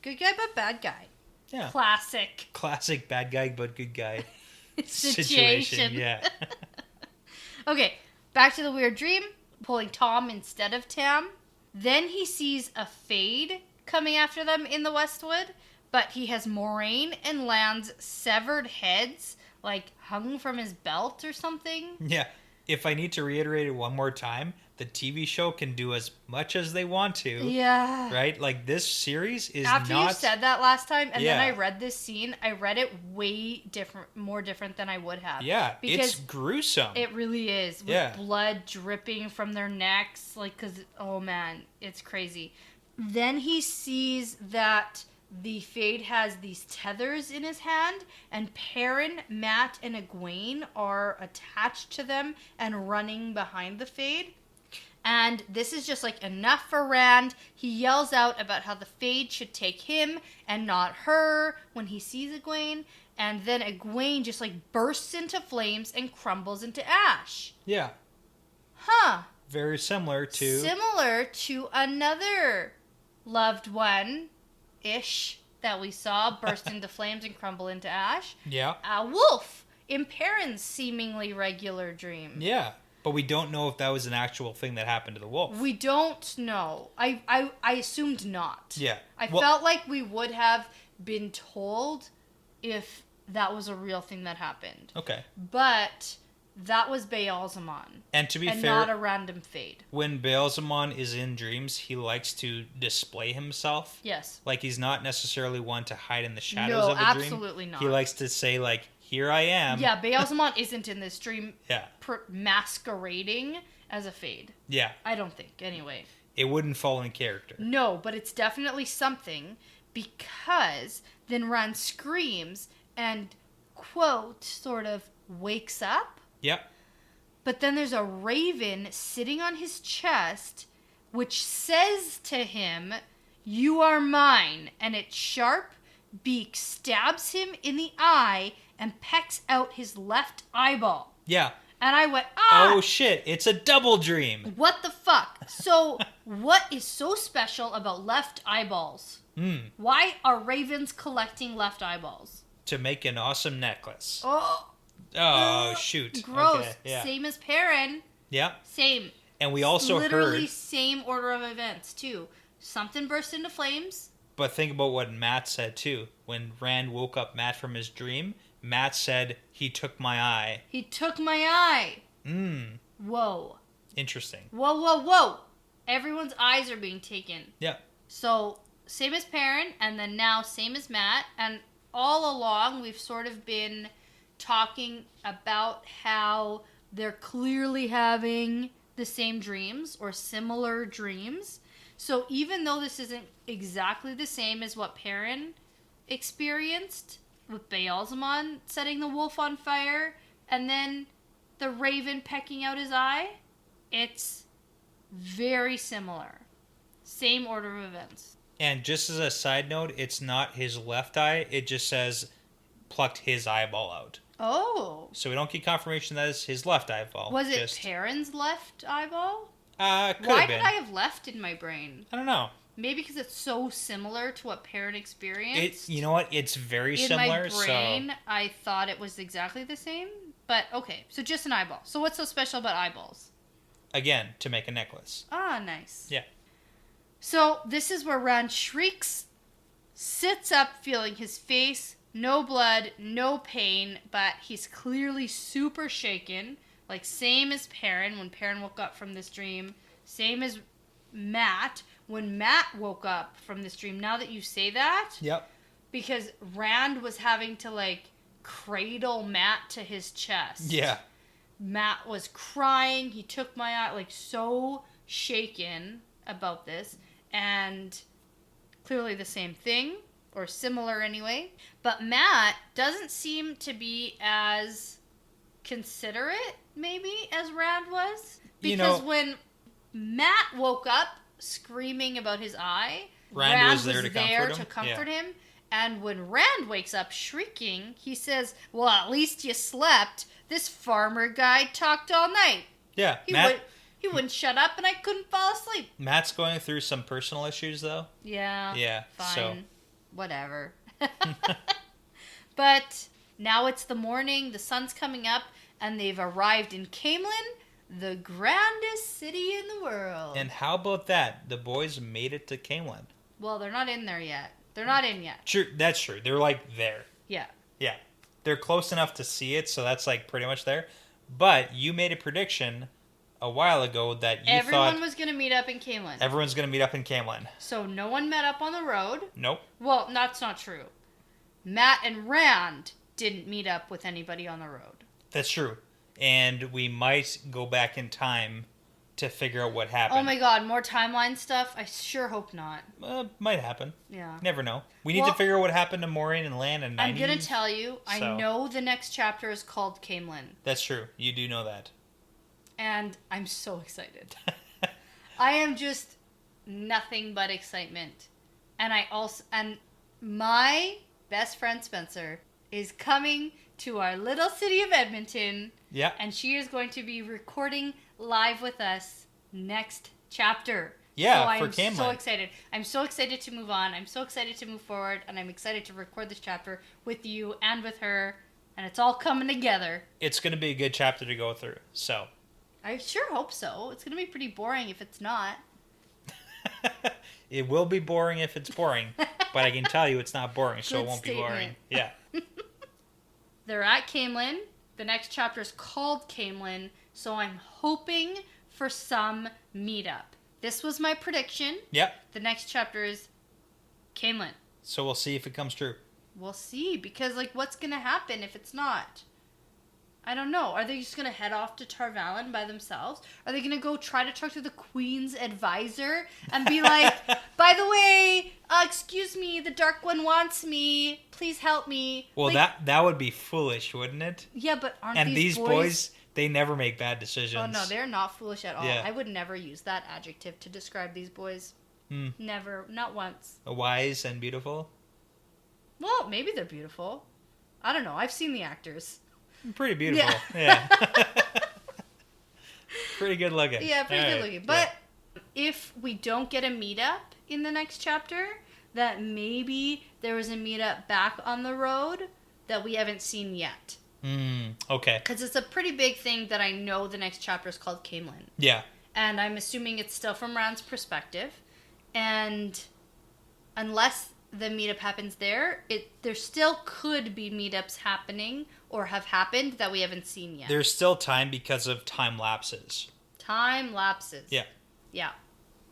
Good guy, but bad guy.
Yeah.
Classic
bad guy, but good guy
situation.
Yeah.
Okay. Back to the weird dream. Pulling Tom instead of Tam. Then he sees a fade coming after them in the Westwood. But he has Moraine and Land's severed heads, hung from his belt or something.
Yeah. If I need to reiterate it one more time, the TV show can do as much as they want to.
Yeah.
Right? Like, this series is
After you said that last time, and then I read this scene, I read it way more different than I would have.
Yeah, it's gruesome.
It really is. With blood dripping from their necks. Oh man, it's crazy. Then he sees that the Fade has these tethers in his hand, and Perrin, Matt, and Egwene are attached to them and running behind the Fade. And this is just enough for Rand. He yells out about how the Fade should take him and not her when he sees Egwene. And then Egwene just bursts into flames and crumbles into ash.
Yeah.
Huh.
Very similar to
another loved one-ish that we saw burst into flames and crumble into ash.
Yeah.
A wolf in Perrin's seemingly regular dream.
Yeah. But we don't know if that was an actual thing that happened to the wolf.
We don't know. I assumed not.
Yeah.
I felt like we would have been told if that was a real thing that happened.
Okay.
But that was Baal-Zaman.
And to be fair,
not a random Fade.
When Baal-Zaman is in dreams, he likes to display himself.
Yes.
He's not necessarily one to hide in the shadows of the dream.
No, absolutely not.
He likes to say, here I am.
Yeah, Baal-Zaman isn't in this dream
yeah.
Masquerading as a Fade.
Yeah.
I don't think, anyway.
It wouldn't fall in character.
No, but it's definitely something, because then Rand screams and, quote, sort of wakes up.
Yep.
But then there's a raven sitting on his chest, which says to him, "You are mine," and its sharp beak stabs him in the eye and pecks out his left eyeball.
Yeah.
And I went, ah!
Oh, shit. It's a double dream.
What the fuck? So, what is so special about left eyeballs? Why are ravens collecting left eyeballs?
To make an awesome necklace.
Oh,
shoot.
Gross.
Okay, yeah.
Same as Perrin.
Yeah.
Same.
And we also
literally same order of events, too. Something burst into flames.
But think about what Matt said, too. When Rand woke up Matt from his dream, Matt said, "He took my eye."
He took my eye. Whoa.
Interesting.
Whoa. Everyone's eyes are being taken.
Yeah.
So, same as Perrin, and then now same as Matt. And all along, we've sort of been talking about how they're clearly having the same dreams or similar dreams. So even though this isn't exactly the same as what Perrin experienced with Beelzemon setting the wolf on fire and then the raven pecking out his eye, it's very similar. Same order of events.
And just as a side note, it's not his left eye. It just says plucked his eyeball out.
Oh.
So we don't get confirmation that it's his left eyeball.
Was it Perrin's left eyeball?
Could have been.
Why did I have left in my brain?
I don't know.
Maybe because it's so similar to what Perrin experienced.
You know what? It's very similar.
In my brain, I thought it was exactly the same. But, okay. So just an eyeball. So what's so special about eyeballs?
Again, to make a necklace.
Ah, nice.
Yeah.
So this is where Rand shrieks, sits up feeling his face, no blood, no pain, but he's clearly super shaken. Like, same as Perrin when Perrin woke up from this dream. Same as Matt when Matt woke up from this dream. Now that you say that.
Yep.
Because Rand was having to, like, cradle Matt to his chest.
Yeah.
Matt was crying. He took my eye, like, so shaken about this. And clearly the same thing, or similar anyway. But Matt doesn't seem to be as considerate, maybe, as Rand was. Because when Matt woke up screaming about his eye, Rand was there to comfort him. And when Rand wakes up shrieking, he says, well, at least you slept. This farmer guy talked all night.
Yeah,
He wouldn't shut up, and I couldn't fall asleep.
Matt's going through some personal issues, though.
Yeah.
Yeah.
Fine.
So.
Whatever. But now it's the morning, the sun's coming up, and they've arrived in Caemlyn, the grandest city in the world.
And how about that? The boys made it to Caemlyn.
Well, they're not in there yet. They're not in yet.
True, that's true. They're like there.
Yeah.
Yeah. They're close enough to see it, so that's like pretty much there. But you made a prediction a while ago that you
everyone was going to meet up in Caemlyn.
Everyone's going to meet up in Caemlyn.
So no one met up on the road.
Nope.
Well, that's not true. Matt and Rand didn't meet up with anybody on the road.
That's true. And we might go back in time to figure out what happened.
Oh my god, more timeline stuff? I sure hope not.
Might happen.
Yeah.
Never know. We need to figure out what happened to Maureen and Lan and
I'm going to tell you, I know the next chapter is called Caemlyn.
That's true. You do know that.
And I'm so excited. I am just nothing but excitement. And my best friend Spencer is coming to our little city of Edmonton.
Yeah.
And she is going to be recording live with us next chapter.
Yeah,
so
for Caemlyn.
I'm so excited. I'm so excited to move on. I'm so excited to move forward. And I'm excited to record this chapter with you and with her. And it's all coming together.
It's going to be a good chapter to go through. So.
I sure hope so. It's going to be pretty boring if it's not.
It will be boring if it's boring. But I can tell you it's not boring, so it won't be boring. Yeah.
They're at Caemlyn. The next chapter is called Caemlyn. So I'm hoping for some meetup. This was my prediction.
Yep.
The next chapter is Caemlyn.
So we'll see if it comes true.
We'll see. Because, like, what's going to happen if it's not? I don't know. Are they just going to head off to Tarvalon by themselves? Are they going to go try to talk to the Queen's advisor and be like, by the way, excuse me, the Dark One wants me. Please help me.
Well,
like,
that would be foolish, wouldn't it?
Yeah, but aren't
and these boys, they never make bad decisions.
Oh, no, they're not foolish at all.
Yeah.
I would never use that adjective to describe these boys. Never. Not once.
Wise and beautiful?
Well, maybe they're beautiful. I don't know. I've seen the actors.
Pretty beautiful. Yeah. Pretty good looking.
Yeah, pretty good looking. But if we don't get a meetup in the next chapter, that maybe there was a meetup back on the road that we haven't seen yet.
Okay.
Because it's a pretty big thing that I know the next chapter is called Caemlyn.
Yeah.
And I'm assuming it's still from Rand's perspective. And unless the meetup happens there still could be meetups happening or have happened that we haven't seen yet.
There's still time because of time lapses.
Time lapses.
Yeah.
Yeah.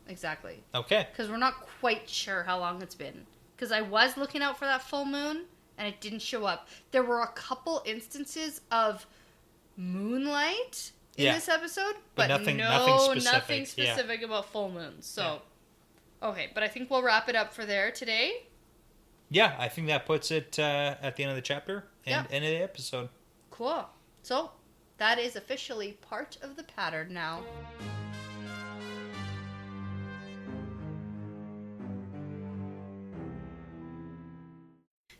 exactly.
Okay.
Because we're not quite sure how long it's been. Because I was looking out for that full moon, and it didn't show up. There were a couple instances of moonlight in this episode, but nothing specific about full moons. So, okay, but I think we'll wrap it up for there today.
Yeah, I think that puts it at the end of the chapter and end of the episode.
Cool. So, that is officially part of the pattern now.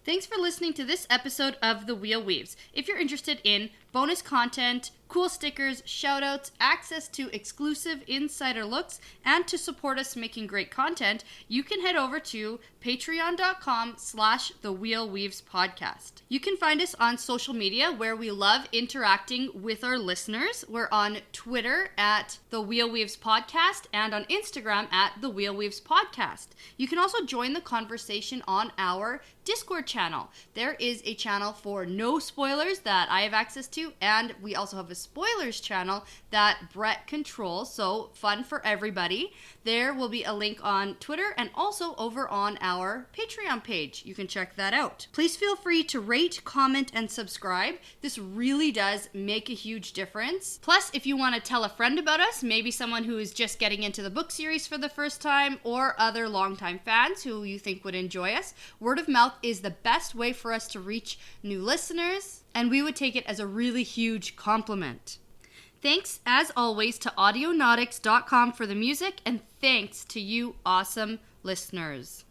Thanks for listening to this episode of The Wheel Weaves. If you're interested in bonus content, cool stickers, shoutouts, access to exclusive insider looks, and to support us making great content, you can head over to patreon.com/thewheelweavespodcast. You can find us on social media where we love interacting with our listeners. We're on Twitter at The Wheel Weaves Podcast and on Instagram at The Wheel Weaves Podcast. You can also join the conversation on our Discord channel. There is a channel for no spoilers that I have access to, and we also have a spoilers channel that Brett controls, so fun for everybody. There will be a link on Twitter and also over on our Patreon page. You can check that out. Please feel free to rate, comment, and subscribe. This really does make a huge difference. Plus, if you want to tell a friend about us, maybe someone who is just getting into the book series for the first time, or other longtime fans who you think would enjoy us, word of mouth is the best way for us to reach new listeners, and we would take it as a really huge compliment. Thanks, as always, to audionautics.com for the music, and thanks to you awesome listeners.